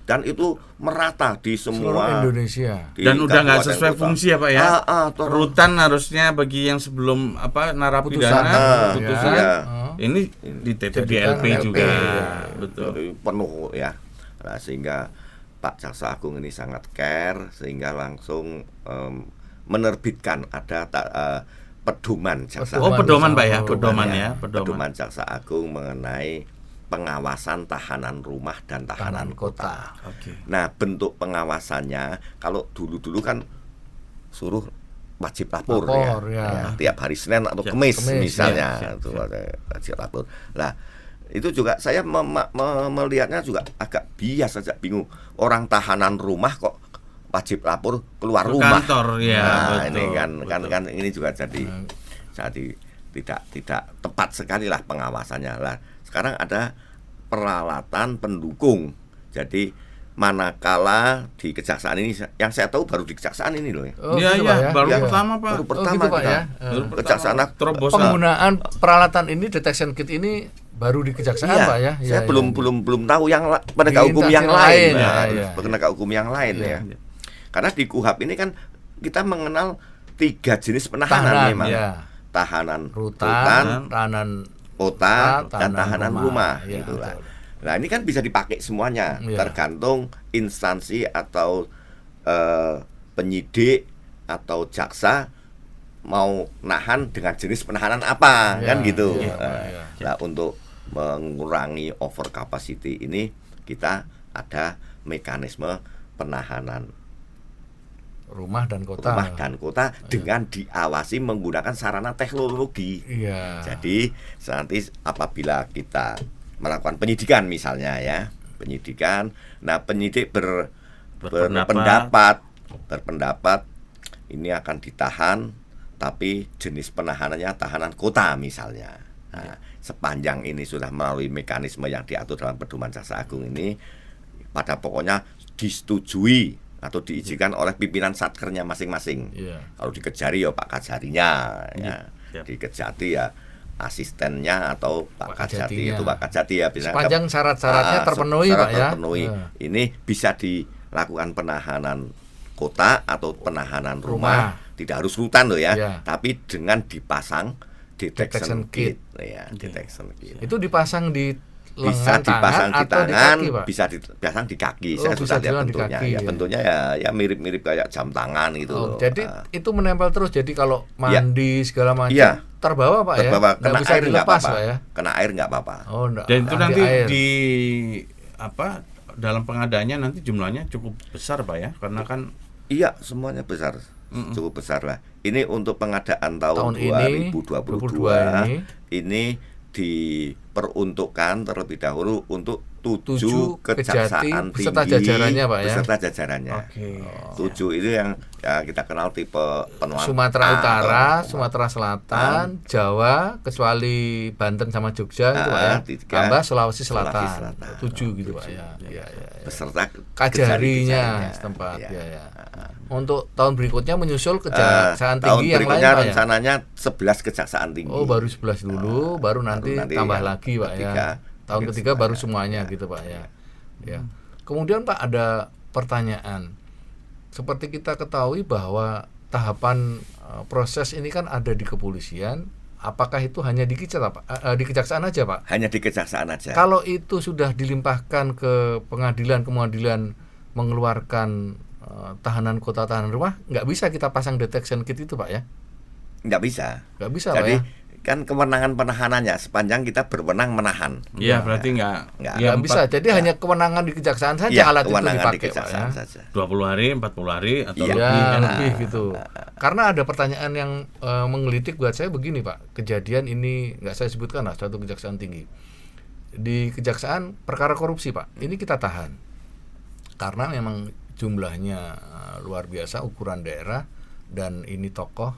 Speaker 1: dan itu merata di
Speaker 2: Seluruh
Speaker 1: semua
Speaker 2: Indonesia.
Speaker 1: di
Speaker 5: Dan udah nggak
Speaker 1: kabupaten
Speaker 5: sesuai
Speaker 1: kota.
Speaker 5: fungsi ya Pak ya. Rutan harusnya bagi yang sebelum narapidana putusan.
Speaker 1: Ya.
Speaker 5: Ini dititip di
Speaker 2: Jadikan
Speaker 5: LP juga.
Speaker 2: ya.
Speaker 5: Betul.
Speaker 1: Jadi penuh ya. Nah, sehingga Pak Jaksa Agung ini sangat care sehingga langsung menerbitkan ada pedoman Jaksa
Speaker 5: Oh,
Speaker 1: Agung.
Speaker 5: pedoman Pak ya,
Speaker 2: Oh,
Speaker 5: pedoman
Speaker 1: ya.
Speaker 5: ya, pedoman.
Speaker 1: Pedoman Jaksa Agung mengenai pengawasan tahanan rumah dan tahanan kota.
Speaker 5: Oke.
Speaker 1: Nah, bentuk pengawasannya kalau dulu-dulu kan suruh wajib lapor,
Speaker 2: Lapor,
Speaker 1: ya.
Speaker 2: ya.
Speaker 1: Ya, tiap hari Senin atau
Speaker 5: Siap.
Speaker 1: Kamis
Speaker 2: Kamis,
Speaker 1: misalnya itu wajib lapor. Lah, itu juga saya melihatnya juga agak bias saja, bingung. Orang tahanan rumah kok wajib lapor keluar
Speaker 5: Ke
Speaker 1: rumah.
Speaker 5: kantor, ya,
Speaker 1: Nah,
Speaker 5: betul,
Speaker 1: ini kan
Speaker 5: betul.
Speaker 1: ini juga jadi tidak tepat sekali lah pengawasannya. Lah, sekarang ada peralatan pendukung. Jadi manakala di kejaksaan ini, yang saya tahu baru di kejaksaan ini loh ya.
Speaker 2: Oh,
Speaker 5: Iya,
Speaker 2: gitu,
Speaker 5: iya,
Speaker 2: Pak, ya?
Speaker 5: baru
Speaker 2: Iya.
Speaker 5: pertama Pak.
Speaker 1: Baru pertama
Speaker 2: gitu, Pak,
Speaker 1: kita.
Speaker 2: ya?
Speaker 5: Baru pertama.
Speaker 1: Kejaksaan
Speaker 5: Terobosan.
Speaker 2: Penggunaan peralatan ini detection kit ini baru di kejaksaan
Speaker 1: Iya,
Speaker 2: Pak ya?
Speaker 1: saya
Speaker 2: Iya,
Speaker 1: belum tahu yang penegak
Speaker 2: Di
Speaker 1: hukum
Speaker 2: instansi
Speaker 1: yang lain,
Speaker 2: lain,
Speaker 1: nah,
Speaker 2: ya, ya.
Speaker 1: penegak hukum yang lain
Speaker 2: Iya.
Speaker 1: ya. Karena di KUHP ini kan kita mengenal 3 jenis penahanan
Speaker 2: Tahanan,
Speaker 1: memang.
Speaker 2: ya.
Speaker 1: Tahanan
Speaker 2: Rutan, tahanan
Speaker 1: kota, dan
Speaker 2: tahanan
Speaker 1: tahanan
Speaker 2: rumah.
Speaker 1: rumah,
Speaker 2: Iya,
Speaker 1: gitulah.
Speaker 2: betul.
Speaker 1: Nah ini kan bisa dipakai semuanya,
Speaker 2: Iya.
Speaker 1: tergantung instansi atau penyidik atau jaksa mau nahan dengan jenis penahanan apa,
Speaker 2: Iya,
Speaker 1: kan gitu.
Speaker 2: iya,
Speaker 1: Nah,
Speaker 2: iya.
Speaker 1: nah, untuk mengurangi over capacity ini kita ada mekanisme penahanan
Speaker 2: Rumah dan kota.
Speaker 1: rumah dan kota dengan diawasi menggunakan sarana teknologi.
Speaker 2: Iya.
Speaker 1: Jadi nanti apabila kita melakukan penyidikan misalnya ya, penyidikan, nah penyidik berpendapat ini akan ditahan, tapi jenis penahanannya tahanan kota misalnya. Nah, sepanjang ini sudah melalui mekanisme yang diatur dalam pedoman Jaksa Agung ini, pada pokoknya disetujui atau diizinkan oleh pimpinan satkernya masing-masing.
Speaker 2: Iya.
Speaker 1: Kalau di Kejari ya Pak Kajarinya, ya.
Speaker 5: Iya.
Speaker 1: Di Kejati ya asistennya atau Pak
Speaker 2: Pak
Speaker 1: Kajati
Speaker 2: Kajatinya.
Speaker 1: itu Pak Kajati ya. Bisa
Speaker 2: Sepanjang syarat-syaratnya terpenuhi,
Speaker 1: syarat
Speaker 2: Pak, ya.
Speaker 1: terpenuhi.
Speaker 2: Iya.
Speaker 1: Ini bisa dilakukan penahanan kota atau penahanan rumah. Tidak harus rutan loh ya,
Speaker 2: Iya.
Speaker 1: tapi dengan dipasang detection
Speaker 2: Detection kit.
Speaker 1: kit, ya, detection kit.
Speaker 2: Itu dipasang di
Speaker 1: Bisa
Speaker 2: lengan
Speaker 1: dipasang
Speaker 2: tangan
Speaker 1: di
Speaker 2: atau
Speaker 1: tangan,
Speaker 2: di kaki, Pak?
Speaker 1: bisa dipasang di kaki.
Speaker 2: Oh,
Speaker 1: Saya
Speaker 2: bisa
Speaker 1: sudah lihat
Speaker 2: juga di
Speaker 1: bentuknya.
Speaker 2: kaki,
Speaker 1: Ya,
Speaker 2: ya.
Speaker 1: bentuknya ya mirip-mirip kayak jam tangan gitu.
Speaker 2: Oh,
Speaker 1: loh.
Speaker 2: jadi
Speaker 1: Ah.
Speaker 2: itu menempel terus. Jadi kalau mandi segala macam
Speaker 1: Iya.
Speaker 2: terbawa Pak
Speaker 1: Terbawa,
Speaker 2: ya. Nggak
Speaker 1: kena
Speaker 2: bisa
Speaker 1: air nggak
Speaker 2: dilepas
Speaker 1: apa-apa.
Speaker 2: Pak ya.
Speaker 1: Kena air nggak apa-apa.
Speaker 2: Oh, enggak.
Speaker 5: Dan itu nanti
Speaker 2: air.
Speaker 5: di dalam pengadaannya nanti jumlahnya cukup besar Pak ya, karena kan
Speaker 1: Iya, semuanya besar. Cukup besar lah. Ini untuk pengadaan tahun,
Speaker 2: Tahun ini,
Speaker 1: 2022 ini diperuntukkan terlebih dahulu untuk 7 kejaksaan tinggi
Speaker 2: beserta jajarannya, Pak, ya?
Speaker 1: beserta jajarannya.
Speaker 5: Oke.
Speaker 1: 7 itu yang ya, kita kenal tipe penuan
Speaker 2: Sumatera
Speaker 1: A
Speaker 2: Utara,
Speaker 1: atau
Speaker 2: Sumatera Selatan, Jawa, kecuali Banten sama Jogja itu Pak ya.
Speaker 1: tiga.
Speaker 2: Tambah Sulawesi
Speaker 1: Sulawesi
Speaker 2: Selatan.
Speaker 1: Selatan.
Speaker 2: 7 gitu Pak ya. Iya, iya.
Speaker 1: beserta
Speaker 2: Kajarinya
Speaker 1: kejari-kejarinya.
Speaker 2: setempat
Speaker 1: Iya.
Speaker 2: ya, ya. Untuk tahun berikutnya menyusul
Speaker 1: Tahun
Speaker 2: kejaksaan tinggi yang lain
Speaker 1: berikutnya
Speaker 2: Pak ya.
Speaker 1: rencananya 11 kejaksaan tinggi.
Speaker 2: Oh, baru 11 dulu, baru nanti tambah
Speaker 1: yang
Speaker 2: lagi Pak ya.
Speaker 1: ketiga.
Speaker 2: Tahun ketiga baru semuanya gitu Pak ya. Ya. Kemudian Pak ada pertanyaan. Seperti kita ketahui bahwa tahapan proses ini kan ada di kepolisian. Apakah itu hanya di di kejaksaan aja Pak?
Speaker 1: Hanya di kejaksaan aja.
Speaker 2: Kalau itu sudah dilimpahkan ke pengadilan mengeluarkan tahanan kota, tahanan rumah, nggak bisa kita pasang detection kit itu Pak ya?
Speaker 1: nggak bisa.
Speaker 2: Nggak bisa,
Speaker 1: Jadi
Speaker 2: Pak, ya?
Speaker 1: kan kewenangan penahanannya sepanjang kita berwenang menahan.
Speaker 5: Iya, berarti nggak
Speaker 2: Nggak bisa. Jadi hanya kewenangan di kejaksaan saja
Speaker 1: Iya,
Speaker 2: alat itu
Speaker 1: kewenangan
Speaker 2: dipakai,
Speaker 1: di kejaksaan
Speaker 2: Pak, ya?
Speaker 1: saja.
Speaker 5: 20 hari, 40 hari atau
Speaker 1: Iya.
Speaker 5: lebih
Speaker 2: Ya,
Speaker 5: kan?
Speaker 2: lebih gitu. Karena ada pertanyaan yang menggelitik buat saya begini, Pak. Kejadian ini nggak saya sebutkan lah, suatu kejaksaan tinggi. Di kejaksaan perkara korupsi, Pak. Ini kita tahan. Karena memang jumlahnya luar biasa, ukuran daerah, dan ini tokoh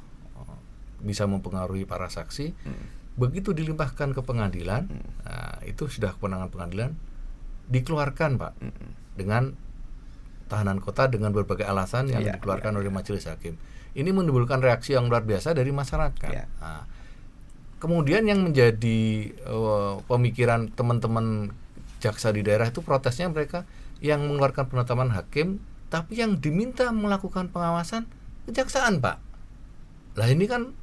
Speaker 2: bisa mempengaruhi para saksi. Begitu dilimpahkan ke pengadilan, itu sudah kewenangan pengadilan, dikeluarkan, Pak, dengan tahanan kota dengan berbagai alasan yang dikeluarkan oleh majelis hakim. Ini menimbulkan reaksi yang luar biasa dari masyarakat. Nah, kemudian yang menjadi pemikiran teman-teman jaksa di daerah itu protesnya mereka yang mengeluarkan penetapan hakim, tapi yang diminta melakukan pengawasan kejaksaan, Pak. Lah ini kan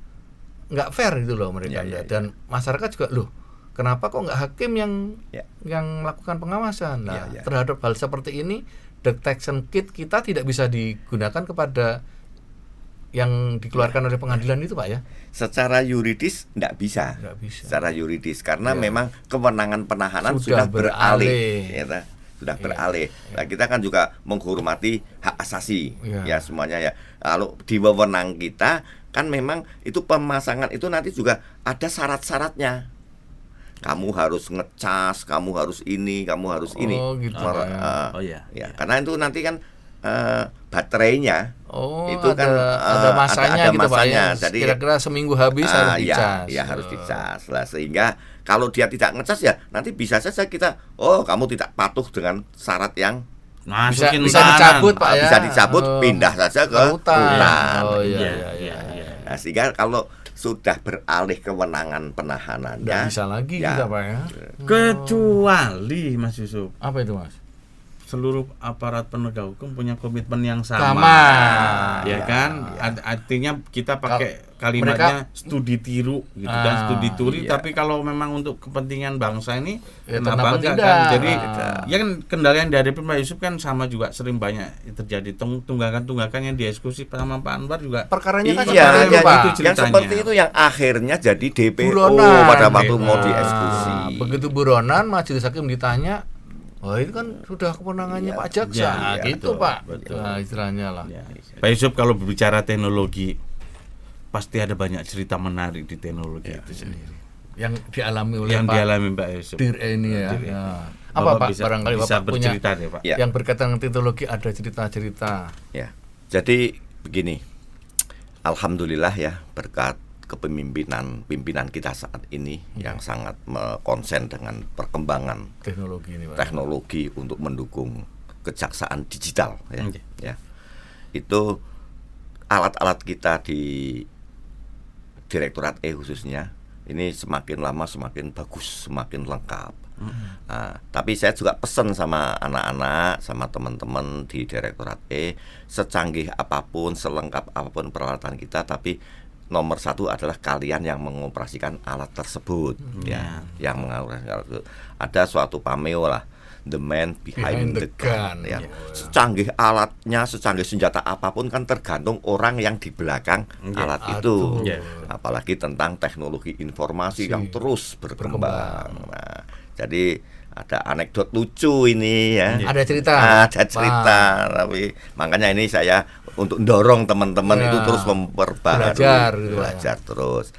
Speaker 2: nggak fair gitu loh mereka, dan masyarakat juga loh, kenapa kok nggak hakim yang melakukan pengawasan? Nah, terhadap hal seperti ini detection kit kita tidak bisa digunakan kepada yang dikeluarkan oleh pengadilan itu, Pak, ya?
Speaker 1: Secara yuridis nggak bisa. Secara yuridis karena memang kewenangan penahanan sudah beralih. Sudah beralih. Nah, kita kan juga menghormati hak asasi ya semuanya ya. Kalau di wewenang kita kan memang itu pemasangan itu nanti juga ada syarat-syaratnya. Kamu harus ngecas, kamu harus ini, kamu harus ini.
Speaker 2: Gitu.
Speaker 1: Ya, karena itu nanti kan baterainya itu
Speaker 2: ada,
Speaker 1: kan
Speaker 2: ada masanya
Speaker 1: ada
Speaker 2: gitu, Pak, ya.
Speaker 1: Jadi
Speaker 2: Kira-kira seminggu habis harus dicas.
Speaker 1: Ya harus dicas lah, sehingga kalau dia tidak ngecas ya nanti bisa saja kita kamu tidak patuh dengan syarat yang
Speaker 2: bisa dicabut, Pak, ya.
Speaker 1: Bisa dicabut, pindah saja ke rutan.
Speaker 2: Iya.
Speaker 1: Nah, sehingga kalau sudah beralih kewenangan penahanannya
Speaker 2: nggak bisa lagi kita, Pak, ya.
Speaker 5: Kecuali Mas Yusuf,
Speaker 2: Apa itu, Mas?
Speaker 5: seluruh aparat penegak hukum punya komitmen yang sama. Ya kan? Artinya kita pakai kalimatnya studi tiru gitu kan, studi turi, tapi kalau memang untuk kepentingan bangsa ini kenapa enggak kan? Jadi ya kan kendala yang dihadapi Pak Yusuf kan sama juga, sering banyak terjadi tunggakan-tunggakan yang dieksekusi sama Pak Anwar juga.
Speaker 2: Perkaranya kan
Speaker 1: yang seperti itu yang akhirnya jadi DPO pada waktu mau dieksekusi.
Speaker 2: Begitu buronan, majelis hakim ditanya, itu kan sudah kewenangannya Pak Jaksa, gitu, Pak. Nah, istilahnya lah.
Speaker 5: Pak Yusuf, kalau berbicara teknologi, pasti ada banyak cerita menarik di teknologi itu sendiri.
Speaker 2: Yang dialami oleh
Speaker 5: Pak Yusuf.
Speaker 2: Dir ini ya. Apa Pak? Barangkali
Speaker 5: bisa
Speaker 2: Bapak punya
Speaker 5: bercerita deh, Pak.
Speaker 2: Yang berkaitan dengan teknologi, ada cerita-cerita.
Speaker 1: Ya. Jadi begini. Alhamdulillah ya, berkat pimpinan kita saat ini yang sangat konsen dengan perkembangan
Speaker 2: teknologi ini, Pak.
Speaker 1: Teknologi untuk mendukung kejaksaan digital ya. Itu alat-alat kita di Direktorat E khususnya ini semakin lama semakin bagus, semakin lengkap. Nah, tapi saya juga pesan sama anak-anak, sama teman-teman di Direktorat E, secanggih apapun, selengkap apapun peralatan kita, tapi nomor satu adalah kalian yang mengoperasikan alat tersebut, yang mengoperasikan alat tersebut. Ada suatu pameo lah, the man behind the gun. Ya. Secanggih alatnya, secanggih senjata apapun kan tergantung orang yang di belakang alat itu. Apalagi tentang teknologi informasi yang terus berkembang. Nah, jadi ada anekdot lucu ini ya.
Speaker 2: Ada cerita.
Speaker 1: Tapi makanya ini saya untuk mendorong teman-teman itu terus memperbarui, belajar terus.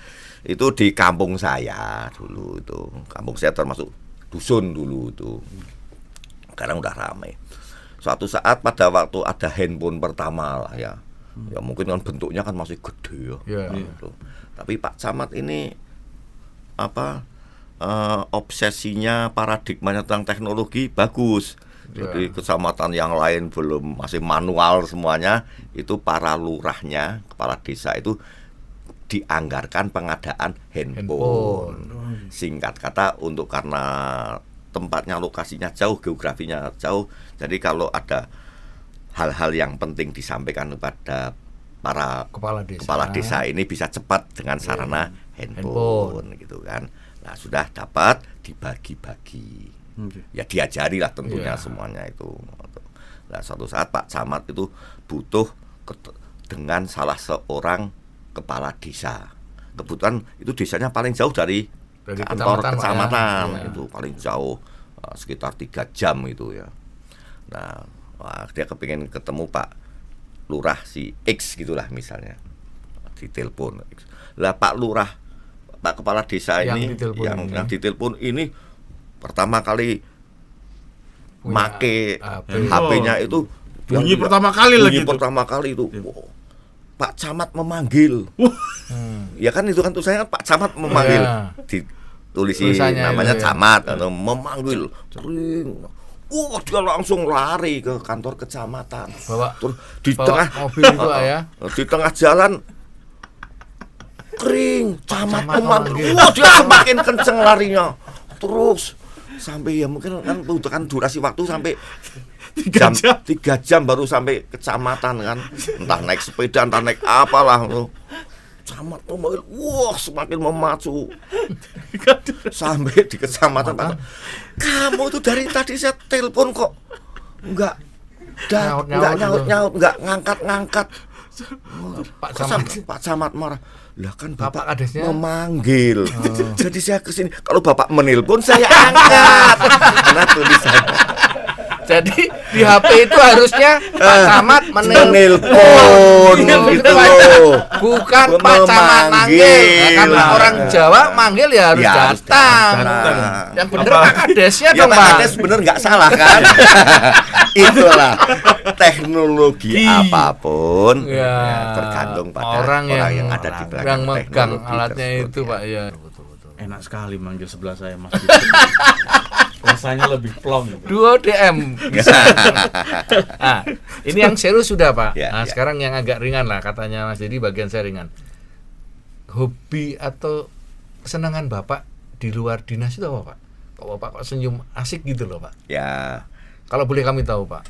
Speaker 1: Itu di kampung saya dulu itu. Kampung saya termasuk dusun dulu itu. Sekarang udah ramai. Suatu saat pada waktu ada handphone pertama lah ya. Ya mungkin kan bentuknya kan masih gede ya. Gitu. Tapi Pak Camat ini obsesinya, paradigmanya tentang teknologi bagus. Jadi kecamatan yang lain belum, masih manual semuanya. Itu para lurahnya, kepala desa itu dianggarkan pengadaan handphone. Singkat kata, untuk karena tempatnya, lokasinya jauh, geografinya jauh, jadi kalau ada hal-hal yang penting disampaikan kepada para kepala desa ini bisa cepat dengan sarana handphone gitu kan. Nah, sudah dapat dibagi-bagi. Ya diajari lah tentunya semuanya itu. Nah, suatu saat Pak Camat itu butuh dengan salah seorang kepala desa. Kebetulan itu desanya paling jauh dari kantor
Speaker 2: kecamatan,
Speaker 1: kecamatan,
Speaker 2: Pak, ya.
Speaker 1: itu paling jauh sekitar 3 jam itu ya. Nah, dia kepingin ketemu Pak Lurah si X gitulah misalnya, ditelepon. Lah Pak Lurah, Pak Kepala Desa
Speaker 2: Yang
Speaker 1: ini
Speaker 2: ditelepon
Speaker 1: yang
Speaker 2: ini.
Speaker 1: yang ditelepon ini pertama kali
Speaker 2: Punya
Speaker 1: make
Speaker 2: HP.
Speaker 1: HP-nya itu
Speaker 5: Bunyi
Speaker 1: yang-
Speaker 5: pertama kali lagi
Speaker 1: bunyi
Speaker 5: itu.
Speaker 1: pertama kali itu. Wow, Pak Camat memanggil. Ya kan itu kan tulisannya kan Pak Camat memanggil.
Speaker 2: Ya.
Speaker 1: Ditulisi
Speaker 2: Tulisannya
Speaker 1: namanya
Speaker 2: itu, ya.
Speaker 1: Camat atau memanggil. Ring. Wah, dia langsung lari ke kantor kecamatan.
Speaker 2: Bawa-
Speaker 1: Terus di
Speaker 2: bawa
Speaker 1: tengah
Speaker 2: mobil itu, Pak, ya.
Speaker 1: Di tengah jalan kering, Camat
Speaker 2: Camat
Speaker 1: memanggil.
Speaker 2: memanggil.
Speaker 1: Wah, dia semakin kenceng larinya. Terus sampai ya mungkin kan butuhkan durasi waktu sampai 3 jam baru sampai kecamatan kan, entah naik sepeda entah naik apalah tuh. Camat memanggil, wah semakin memacu sampai di kecamatan. Pak, kamu tuh dari tadi saya telepon kok nggak nyaut nggak ngangkat.
Speaker 2: Pak Camat.
Speaker 1: Pak Camat marah. Lah kan
Speaker 2: Bapak
Speaker 1: Bapak
Speaker 2: kadesnya?
Speaker 1: memanggil. Jadi saya kesini. Kalau Bapak menelpon saya angkat. Karena tulisan
Speaker 2: Jadi di HP itu harusnya Pak Camat
Speaker 1: menelpon gitu loh.
Speaker 2: Bukan Pak Camat manggil. Nah, karena orang Jawa manggil ya harus
Speaker 1: Ya, harus
Speaker 2: datang.
Speaker 1: datang.
Speaker 2: Yang bener Pak Kadesnya
Speaker 1: Ya
Speaker 2: dong,
Speaker 1: Pak
Speaker 2: Pak.
Speaker 1: Kades bener nggak salah kan? Itulah teknologi apapun
Speaker 2: Ya,
Speaker 1: tergantung pada
Speaker 2: orang yang
Speaker 1: ada di belakang
Speaker 2: yang megang
Speaker 1: teknologi
Speaker 2: alatnya
Speaker 1: tersebut,
Speaker 2: itu,
Speaker 1: ya.
Speaker 2: Pak, ya. Betul.
Speaker 5: Enak sekali manggil sebelah saya Mas. Rasanya lebih plong.
Speaker 2: Duo DM. Nah, ini yang serius sudah, Pak.
Speaker 1: Ya,
Speaker 2: Nah,
Speaker 1: ya.
Speaker 2: sekarang yang agak ringan lah katanya Mas. Jadi bagian saya ringan. Hobi atau kesenangan Bapak di luar dinas itu apa, Pak? Kok Bapak kok senyum asik gitu loh, Pak?
Speaker 1: Ya,
Speaker 2: Kalau boleh kami tahu, Pak.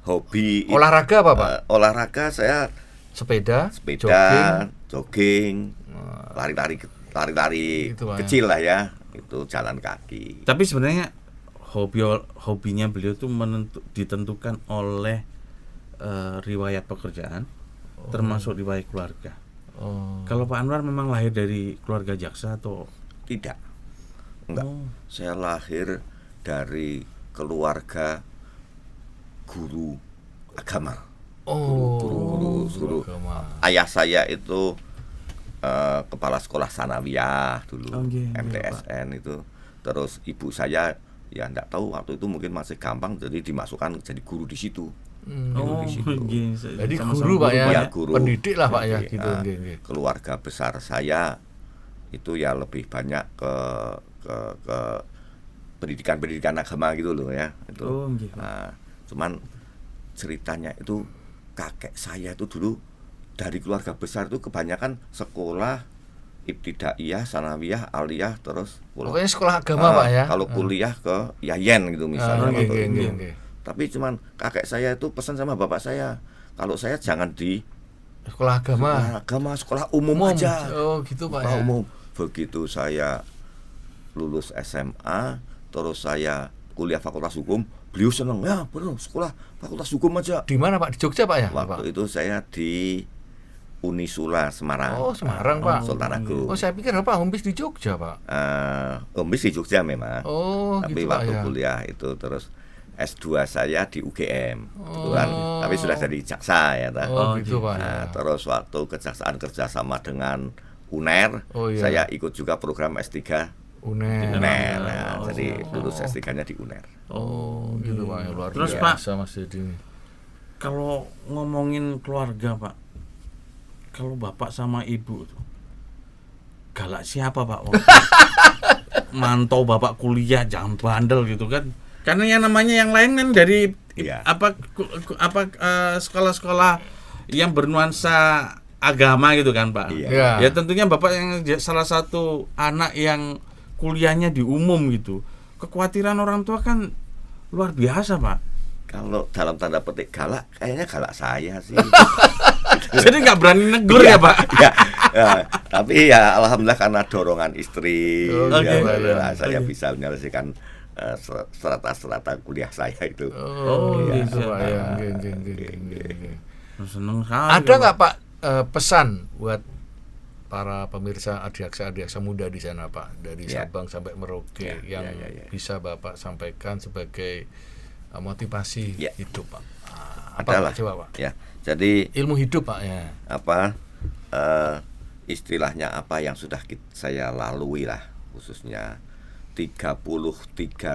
Speaker 1: hobi
Speaker 2: Olahraga apa, Pak?
Speaker 1: olahraga saya
Speaker 2: Sepeda,
Speaker 1: sepeda, jogging, lari-lari
Speaker 2: Itu, Pak,
Speaker 1: kecil lah ya, itu jalan kaki.
Speaker 5: Tapi sebenarnya hobinya beliau tuh ditentukan oleh riwayat pekerjaan, termasuk riwayat keluarga.
Speaker 2: Oh.
Speaker 5: Kalau Pak Anwar memang lahir dari keluarga jaksa atau
Speaker 1: Tidak, enggak. Saya lahir dari keluarga guru agama.
Speaker 2: Oh,
Speaker 1: Guru.
Speaker 2: agama.
Speaker 1: Ayah saya itu kepala sekolah sanawiyah dulu,
Speaker 5: Oh, iya, iya,
Speaker 1: MTSN itu. Terus ibu saya ya enggak tahu waktu itu mungkin masih gampang jadi dimasukkan jadi guru di situ.
Speaker 5: oh,
Speaker 1: di situ.
Speaker 5: iya,
Speaker 2: Jadi
Speaker 5: sama-sama
Speaker 2: guru, Pak, ya?
Speaker 1: Ya, guru.
Speaker 2: Pendidik lah, Pak, ya,
Speaker 1: Jadi,
Speaker 2: gitu. Nggih, nggih.
Speaker 1: Keluarga besar saya itu ya lebih banyak ke pendidikan agama gitu loh ya. Itu.
Speaker 5: Oh, nggih.
Speaker 1: Nah, cuman ceritanya itu kakek saya itu dulu dari keluarga besar itu kebanyakan sekolah ibtidaiyah, sanawiyah, aliyah terus
Speaker 2: Pokoknya sekolah agama, Pak, ya.
Speaker 1: Kalau kuliah ke Yayen gitu misalnya.
Speaker 2: Nggih,
Speaker 1: atau
Speaker 2: nggih,
Speaker 1: itu.
Speaker 2: nggih, nggih.
Speaker 1: Tapi cuman kakek saya itu pesan sama bapak saya, kalau saya jangan di
Speaker 2: Sekolah agama.
Speaker 1: sekolah agama, sekolah umum aja.
Speaker 2: Oh, gitu, Pak,
Speaker 1: Sekolah
Speaker 2: ya.
Speaker 1: umum. Begitu saya lulus SMA, terus saya kuliah Fakultas Hukum, beliau seneng, ya bener sekolah Fakultas Hukum aja.
Speaker 2: Di mana, Pak? Di Jogja, Pak, ya? Pak?
Speaker 1: Waktu itu saya di Unisula Semarang.
Speaker 2: Oh, Semarang, Pak.
Speaker 1: Sultan Agung.
Speaker 2: Oh, saya pikir Pak Hombis di Jogja, Pak.
Speaker 1: Hombis di Jogja memang.
Speaker 2: Oh,
Speaker 1: Tapi
Speaker 2: gitu, Pak,
Speaker 1: waktu
Speaker 2: ya.
Speaker 1: kuliah itu terus S2 saya di UGM. Kebetulan,
Speaker 2: Oh.
Speaker 1: tapi sudah jadi jaksa ya. Nah.
Speaker 2: Oh, gitu, Pak.
Speaker 1: Nah,
Speaker 2: Ya.
Speaker 1: terus waktu kejaksaan kerjasama dengan UNER,
Speaker 2: Oh, iya.
Speaker 1: saya ikut juga program S3
Speaker 2: UNER.
Speaker 1: UNER. Nah, jadi lulus S3-nya di UNER.
Speaker 2: Oh, gitu, Pak. Ya, luar
Speaker 5: Terus,
Speaker 2: biasa, Mas Dedi.
Speaker 5: Kalau ngomongin keluarga, Pak, kalau bapak sama ibu tuh galak siapa, Pak? Mantau bapak kuliah jangan bandel gitu kan? Karena yang namanya yang lain kan dari
Speaker 1: Iya.
Speaker 5: sekolah-sekolah yang bernuansa agama gitu kan, Pak?
Speaker 1: Iya.
Speaker 2: Ya.
Speaker 5: Ya tentunya bapak yang salah satu anak yang kuliahnya di umum gitu. Kekhawatiran orang tua kan luar biasa, Pak.
Speaker 1: Kalau dalam tanda petik galak, kayaknya galak saya sih.
Speaker 5: Jadi nggak berani negur ya, Pak?
Speaker 1: ya, tapi ya alhamdulillah karena dorongan istri,
Speaker 2: Oh,
Speaker 1: ya,
Speaker 2: gitu.
Speaker 1: saya bisa menyelesaikan strata-strata kuliah saya itu.
Speaker 2: Oh,
Speaker 1: Iya.
Speaker 2: gitu, Pak. Ya, nggih, nggih, nggih, nggih, nggih.
Speaker 5: Seneng sekali.
Speaker 2: Ada nggak, Pak, pesan buat para pemirsa Adiaksa muda di sana Pak, dari
Speaker 1: Ya.
Speaker 2: Sabang sampai Merauke yang bisa Bapak sampaikan sebagai motivasi
Speaker 1: Ya.
Speaker 2: hidup Pak.
Speaker 1: Adalah,
Speaker 2: Pak, coba Pak?
Speaker 1: ya. Jadi
Speaker 2: Ilmu hidup Pak ya.
Speaker 1: istilahnya apa yang sudah saya lalui lah, khususnya 33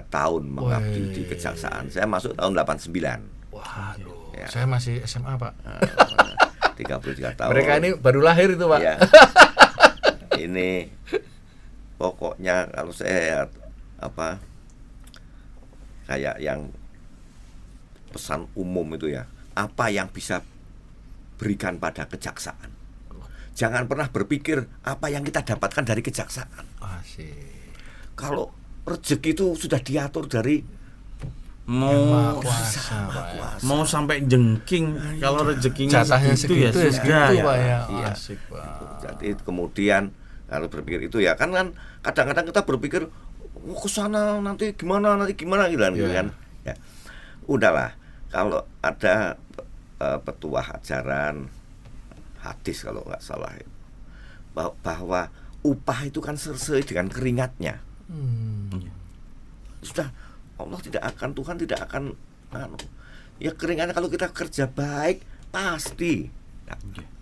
Speaker 1: tahun mengabdi di kejaksaan. Saya masuk tahun 89.
Speaker 2: Waduh,
Speaker 1: Ya.
Speaker 2: saya masih SMA Pak.
Speaker 1: 33 tahun.
Speaker 2: Mereka ini baru lahir itu Pak.
Speaker 1: Ya. Ini pokoknya kalau saya kayak yang pesan umum itu ya, apa yang bisa berikan pada kejaksaan. Jangan pernah berpikir apa yang kita dapatkan dari kejaksaan.
Speaker 2: Asik.
Speaker 1: Kalau rezeki itu sudah diatur dari
Speaker 5: Mau
Speaker 2: Kuasa Pak ya.
Speaker 5: mau sampai jengking kalau rezekinya
Speaker 2: Jatahnya
Speaker 5: segitu ya
Speaker 2: segitu
Speaker 5: sudah ya.
Speaker 2: Pak ya.
Speaker 1: Iya.
Speaker 2: Asik Pak.
Speaker 1: Jadi kemudian kalau berpikir itu ya kan kadang-kadang kita berpikir ke sana nanti gimana gitu kan. Ya. Udahlah, kalau ada petuah ajaran hadis kalau nggak salah bahwa upah itu kan sesuai dengan keringatnya. Sudah, Tuhan tidak akan ya keringatnya kalau kita kerja baik pasti.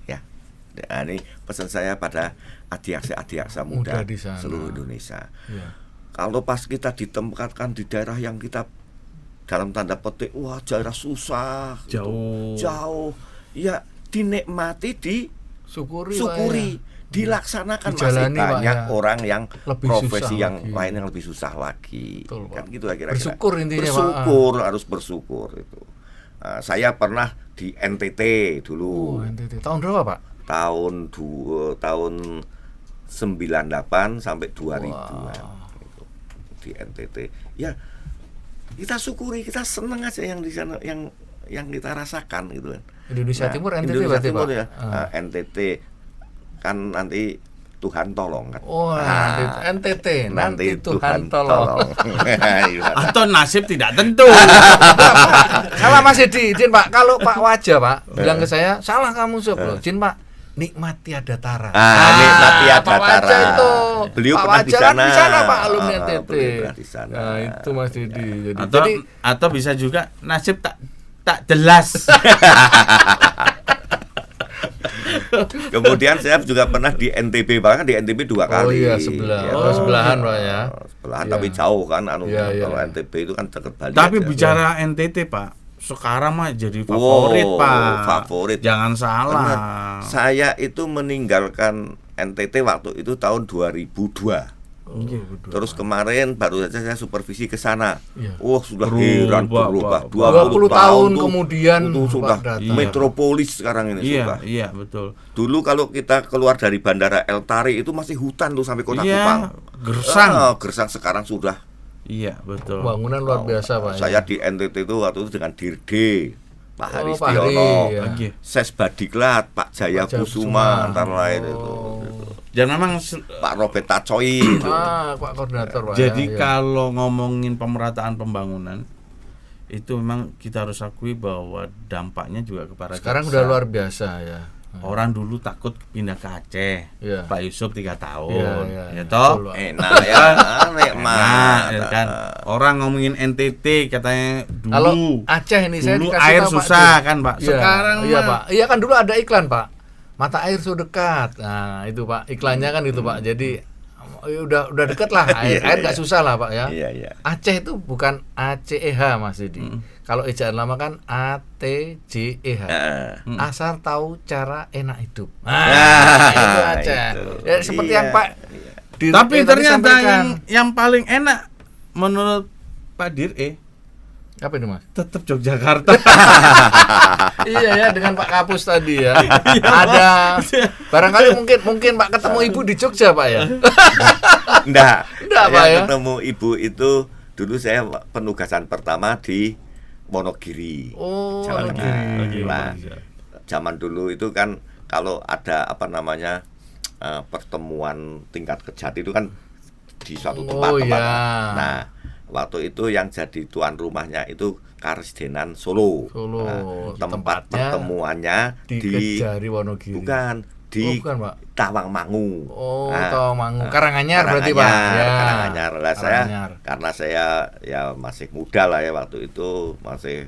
Speaker 1: Ya. Nah, ini pesan saya pada adiaksa muda
Speaker 2: di sana.
Speaker 1: seluruh Indonesia.
Speaker 2: Ya.
Speaker 1: Kalau pas kita ditempatkan di daerah yang kita dalam tanda petik daerah susah, jauh, ya dinikmati,
Speaker 2: Syukuri
Speaker 1: dilaksanakan.
Speaker 2: Dijalani,
Speaker 1: masih banyak
Speaker 2: Pak, ya.
Speaker 1: orang yang
Speaker 2: Lebih
Speaker 1: profesi
Speaker 2: susah
Speaker 1: yang
Speaker 2: lagi.
Speaker 1: lain yang lebih susah lagi.
Speaker 2: Betul,
Speaker 1: Kan
Speaker 2: Pak.
Speaker 1: gitu lah kira-kira.
Speaker 2: Bersyukur intinya,
Speaker 1: Bersyukur, harus bersyukur itu. Saya pernah di NTT dulu.
Speaker 2: NTT. Tahun berapa Pak?
Speaker 1: Tahun 98 sampai 2000-an gitu, di NTT. Ya, kita syukuri, kita senang aja yang di sana yang kita rasakan gitu kan.
Speaker 2: Indonesia Timur NTT
Speaker 1: Indonesia
Speaker 2: berarti
Speaker 1: Timur
Speaker 2: Pak?
Speaker 1: ya. NTT kan nanti Tuhan tolong kan.
Speaker 2: NTT nanti Tuhan tolong.
Speaker 5: Atau nasib tidak tentu.
Speaker 2: Salah Mas Edi, izin Pak. Kalau Pak Wajah Pak bilang ke saya, salah kamu Sob. Izin Pak, nikmati ada tara.
Speaker 1: Nikmati ada
Speaker 2: Pak Wajah
Speaker 1: tara.
Speaker 2: itu.
Speaker 1: Beliau
Speaker 2: Pak
Speaker 1: pernah
Speaker 2: Wajah kan di sana Pak, alumni NTT.
Speaker 1: Beliau pernah di sana.
Speaker 2: Nah, itu Mas Edi. Jadi
Speaker 5: Atau bisa juga nasib tak jelas.
Speaker 1: Kemudian saya juga pernah di NTB, bahkan di NTB 2 kali.
Speaker 2: Oh iya, sebelahan Pak ya.
Speaker 1: Sebelahan
Speaker 2: Iya.
Speaker 1: tapi jauh kan kalau
Speaker 2: Iya.
Speaker 1: NTB itu kan dekat Bali.
Speaker 5: Tapi
Speaker 1: aja.
Speaker 5: bicara NTT Pak, sekarang mah jadi favorit Pak.
Speaker 1: Favorit.
Speaker 5: Jangan salah.
Speaker 1: Benar. Saya itu meninggalkan NTT waktu itu tahun 2002. Terus kemarin baru saja saya supervisi ke sana.
Speaker 2: Iya.
Speaker 1: Sudah
Speaker 5: Berubah,
Speaker 1: berubah.
Speaker 5: Pak.
Speaker 2: 20 tahun
Speaker 1: tuh,
Speaker 2: kemudian
Speaker 1: itu sudah
Speaker 2: Pak datang.
Speaker 1: metropolis sekarang ini sudah.
Speaker 5: Iya, betul.
Speaker 1: Dulu kalau kita keluar dari Bandara El Tari itu masih hutan tuh sampai Kota
Speaker 5: Iya,
Speaker 1: Kupang.
Speaker 5: gersang.
Speaker 1: Gersang sekarang sudah.
Speaker 5: Iya, betul.
Speaker 2: Bangunan luar biasa Pak.
Speaker 1: Saya di NTT itu waktu itu dengan Dirge, Pak
Speaker 2: Oh,
Speaker 1: Haris
Speaker 2: Pak
Speaker 1: Tiono,
Speaker 2: Hari, ya.
Speaker 5: Oke.
Speaker 1: Ses Badiklat, Pak Jaya
Speaker 2: Jaya
Speaker 1: Kusuma,
Speaker 2: Kusuma.
Speaker 1: antara lain itu.
Speaker 5: Dan memang
Speaker 1: Pak Robert Tacoy itu.
Speaker 2: Pak koordinator Pak.
Speaker 5: jadi
Speaker 2: ya.
Speaker 5: kalau ngomongin pemerataan pembangunan itu memang kita harus akui bahwa dampaknya juga kepada
Speaker 2: Sekarang
Speaker 5: jaksa.
Speaker 2: udah luar biasa ya.
Speaker 5: Orang dulu takut pindah ke Aceh.
Speaker 2: Iya.
Speaker 5: Pak Yusuf 3 tahun.
Speaker 2: Iya,
Speaker 5: Ya
Speaker 2: iya.
Speaker 5: toh?
Speaker 2: Betul, Pak.
Speaker 1: Enak ya, nikmat.
Speaker 5: Nah, ya kan. Orang ngomongin NTT katanya dulu.
Speaker 2: Kalau Aceh ini saya
Speaker 5: dulu
Speaker 2: dikasih
Speaker 5: air
Speaker 2: tahu, Pak,
Speaker 5: susah
Speaker 2: Dir.
Speaker 5: kan, Pak.
Speaker 2: Iya,
Speaker 5: Sekarang
Speaker 2: iya
Speaker 5: mah
Speaker 2: Pak. Iya kan dulu ada iklan Pak. Mata air so dekat. Nah, itu Pak. Iklannya kan itu Pak. Jadi udah dekat lah air.
Speaker 1: Iya,
Speaker 2: Air
Speaker 1: iya.
Speaker 2: nggak susah lah Pak ya.
Speaker 1: Iya, iya.
Speaker 2: Aceh itu bukan ACEH Mas Didi. Kalau ejaan lama kan ATJEH. Asal tahu cara enak hidup. Itu Aceh.
Speaker 1: itu.
Speaker 2: Ya, seperti
Speaker 1: Iya,
Speaker 2: yang Pak
Speaker 1: iya.
Speaker 2: Dir
Speaker 5: tapi
Speaker 2: tadi
Speaker 5: ternyata
Speaker 2: sampaikan.
Speaker 5: yang paling enak menurut Pak Dir
Speaker 2: Apa itu Mas?
Speaker 5: tetap Yogyakarta.
Speaker 2: Iya ya, dengan Pak Kapus tadi ya. Ada barangkali mungkin Pak ketemu Ibu di Jogja Pak ya.
Speaker 1: Enggak,
Speaker 2: Enggak, Pak,
Speaker 1: saya
Speaker 2: ya?
Speaker 1: ketemu ibu itu dulu saya penugasan pertama di Wonogiri.
Speaker 2: Oh,
Speaker 1: Jawa Tengah.
Speaker 2: Wonogiri.
Speaker 1: Nah, zaman dulu itu kan kalau ada pertemuan tingkat kejati itu kan di suatu tempat.
Speaker 2: ya.
Speaker 1: Nah, waktu itu yang jadi tuan rumahnya itu Karesdenan Solo.
Speaker 2: Solo.
Speaker 1: Nah, tempat
Speaker 2: Tempatnya
Speaker 1: pertemuannya
Speaker 2: di Kejari Wonogiri.
Speaker 1: bukan di
Speaker 2: bukan, Pak.
Speaker 1: Tawangmangu.
Speaker 2: Oh, Tawangmangu. Karanganyar berarti, Pak. Ya.
Speaker 1: Karanganyar. Lah saya
Speaker 2: Karanganyar.
Speaker 1: karena saya ya masih muda lah ya waktu itu, masih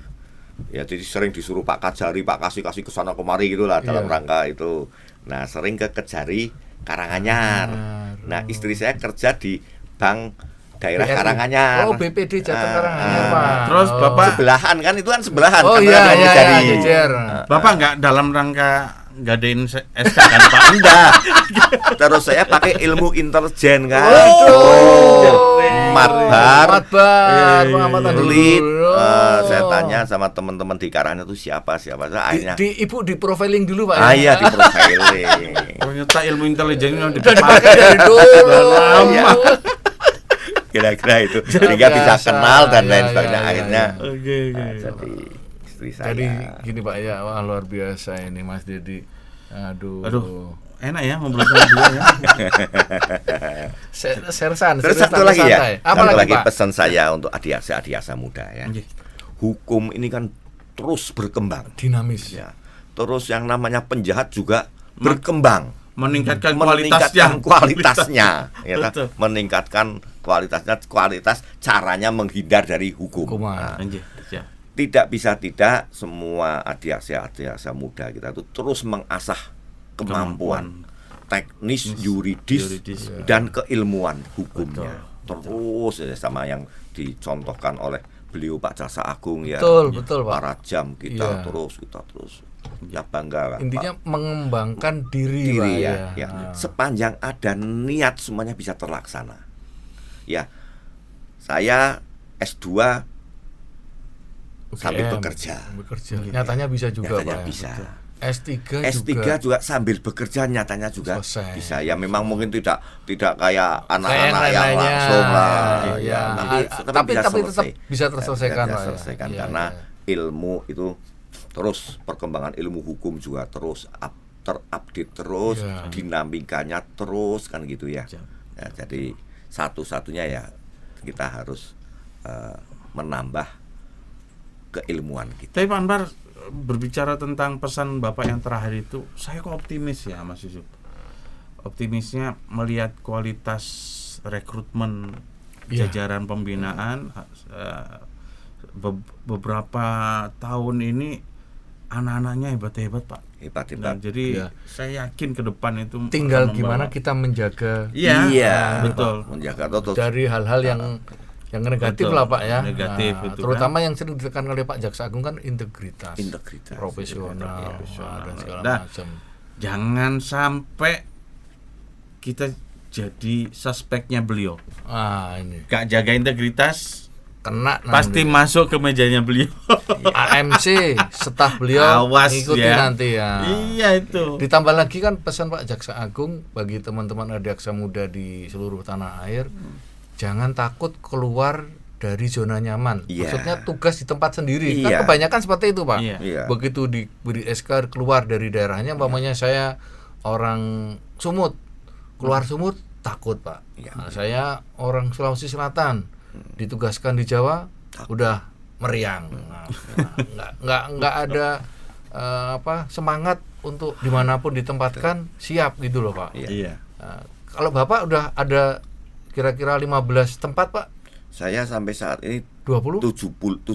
Speaker 1: ya jadi sering disuruh Pak Kajari, Pak kasih ke sana kemari gitu lah dalam rangka itu. Nah, sering ke Kejari Karanganyar. Nah, istri saya kerja di bank daerah
Speaker 2: BRI.
Speaker 1: Karanganyar.
Speaker 2: Oh, BPD Jateng Karanganyar, Pak.
Speaker 5: Terus Bapak
Speaker 1: Sebelahan kan, itu kan sebelahan.
Speaker 2: Oh
Speaker 1: karena
Speaker 2: iya,
Speaker 1: ada
Speaker 2: iya,
Speaker 1: Kejari.
Speaker 2: iya, jejer.
Speaker 5: Bapak nggak dalam rangka ngadain SK kan Pak?
Speaker 1: Enggak. Terus saya pakai ilmu intelijen kan. Matbar,
Speaker 2: Pengamatan
Speaker 1: lead.
Speaker 2: dulu.
Speaker 1: Saya tanya sama teman-teman di Karanganyar itu siapa. Akhirnya
Speaker 2: Ibu di profiling dulu, Pak.
Speaker 1: iya, di profiling.
Speaker 5: Ternyata ilmu intelijen yang
Speaker 2: Udah dipakai
Speaker 5: dipakai
Speaker 2: dari dulu.
Speaker 1: Iya. Kira-kira itu sehingga bisa
Speaker 2: biasa.
Speaker 1: kenal dan lain
Speaker 2: Iya,
Speaker 1: sebagainya.
Speaker 2: iya,
Speaker 1: Akhirnya
Speaker 5: Oke.
Speaker 1: jadi istri saya.
Speaker 2: Jadi gini Pak ya, wah luar biasa ini Mas Dedi. Aduh.
Speaker 5: Enak ya ngobrol sama dia ya.
Speaker 2: Sersan.
Speaker 1: Terus satu lagi ya,
Speaker 2: Apa
Speaker 1: satu lagi
Speaker 2: Pak?
Speaker 1: pesan saya untuk adiasa muda ya.
Speaker 5: Oke.
Speaker 1: Hukum ini kan terus berkembang.
Speaker 2: Dinamis.
Speaker 1: Ya. Terus yang namanya penjahat juga berkembang.
Speaker 5: Meningkatkan
Speaker 1: kualitasnya, ya kan?
Speaker 5: Betul.
Speaker 1: Meningkatkan kualitas caranya menghindar dari hukum.
Speaker 2: Hukuman.
Speaker 1: Nah,
Speaker 5: Anjir, siap.
Speaker 1: tidak bisa tidak semua adiasa muda kita itu terus mengasah kemampuan teknis, yuridis dan keilmuan hukumnya. Terus ya, sama yang dicontohkan oleh beliau Pak Jaksa Agung ya.
Speaker 2: Betul Pak.
Speaker 1: Para jam kita terus ya bangga lah,
Speaker 2: intinya
Speaker 1: Pak.
Speaker 2: mengembangkan diri Pak,
Speaker 1: ya. Sepanjang ada niat semuanya bisa terlaksana. Ya. Saya S2 sambil bekerja.
Speaker 2: Nyatanya bisa juga
Speaker 1: Nyatanya
Speaker 2: Pak.
Speaker 1: bisa.
Speaker 2: S3
Speaker 1: juga sambil bekerja nyatanya juga
Speaker 2: selesai.
Speaker 1: bisa. Ya memang mungkin tidak kayak anak-anak
Speaker 2: Kayak
Speaker 1: yang
Speaker 2: lainnya.
Speaker 1: langsung lah.
Speaker 2: Ya.
Speaker 1: Tapi
Speaker 2: Tapi
Speaker 1: selesai.
Speaker 2: tetap bisa terselesaikan, Pak, ya.
Speaker 1: Selesaikan
Speaker 2: Iya,
Speaker 1: karena
Speaker 2: iya.
Speaker 1: ilmu itu terus, perkembangan ilmu hukum juga terus terupdate terus,
Speaker 2: Iya.
Speaker 1: dinamikanya terus kan gitu ya. Ya, jadi satu-satunya ya kita harus menambah keilmuan kita.
Speaker 5: Tapi Pak Anwar, berbicara tentang pesan Bapak yang terakhir itu, saya kok optimis ya Mas Yusuf. Optimisnya melihat kualitas rekrutmen jajaran pembinaan beberapa tahun ini anak-anaknya hebat-hebat Pak.
Speaker 1: Hebat-hebat.
Speaker 5: Nah, jadi saya yakin ke depan itu
Speaker 2: Tinggal
Speaker 5: akan
Speaker 2: gimana
Speaker 5: membawa-
Speaker 2: kita menjaga
Speaker 1: Iya,
Speaker 5: betul.
Speaker 1: Menjaga terus.
Speaker 2: dari hal-hal yang negatif
Speaker 5: Betul,
Speaker 2: lah Pak ya.
Speaker 5: negatif
Speaker 2: Nah,
Speaker 5: itu
Speaker 2: terutama yang sering ditekan oleh Pak Jaksa Agung kan integritas.
Speaker 1: Integritas.
Speaker 2: Profesional, dan segala
Speaker 5: Nah,
Speaker 2: macam.
Speaker 5: jangan sampai kita jadi suspeknya beliau.
Speaker 2: Ini
Speaker 5: Gak jaga integritas,
Speaker 2: kena
Speaker 5: pasti
Speaker 2: nanti.
Speaker 5: masuk ke mejanya beliau.
Speaker 2: AMC staf beliau
Speaker 5: Awas
Speaker 2: ikuti
Speaker 5: ya.
Speaker 2: nanti ya.
Speaker 5: Iya itu.
Speaker 2: Ditambah lagi kan pesan Pak Jaksa Agung bagi teman-teman adiaksa muda di seluruh tanah air, jangan takut keluar dari zona nyaman.
Speaker 1: Iya.
Speaker 2: Maksudnya tugas di tempat sendiri.
Speaker 1: Iya.
Speaker 2: Kan kebanyakan seperti itu Pak.
Speaker 5: Iya.
Speaker 1: Iya.
Speaker 2: Begitu diberi SK keluar dari daerahnya, umpamanya saya orang Sumut, keluar Sumut takut Pak.
Speaker 1: Iya.
Speaker 2: Nah, saya orang Sulawesi Selatan, ditugaskan di Jawa, udah meriang. Nggak ada semangat untuk dimanapun ditempatkan siap gitu loh Pak.
Speaker 5: Iya.
Speaker 2: Kalau Bapak udah ada kira-kira 15 tempat Pak?
Speaker 1: Saya sampai saat ini
Speaker 2: 20?
Speaker 1: 17.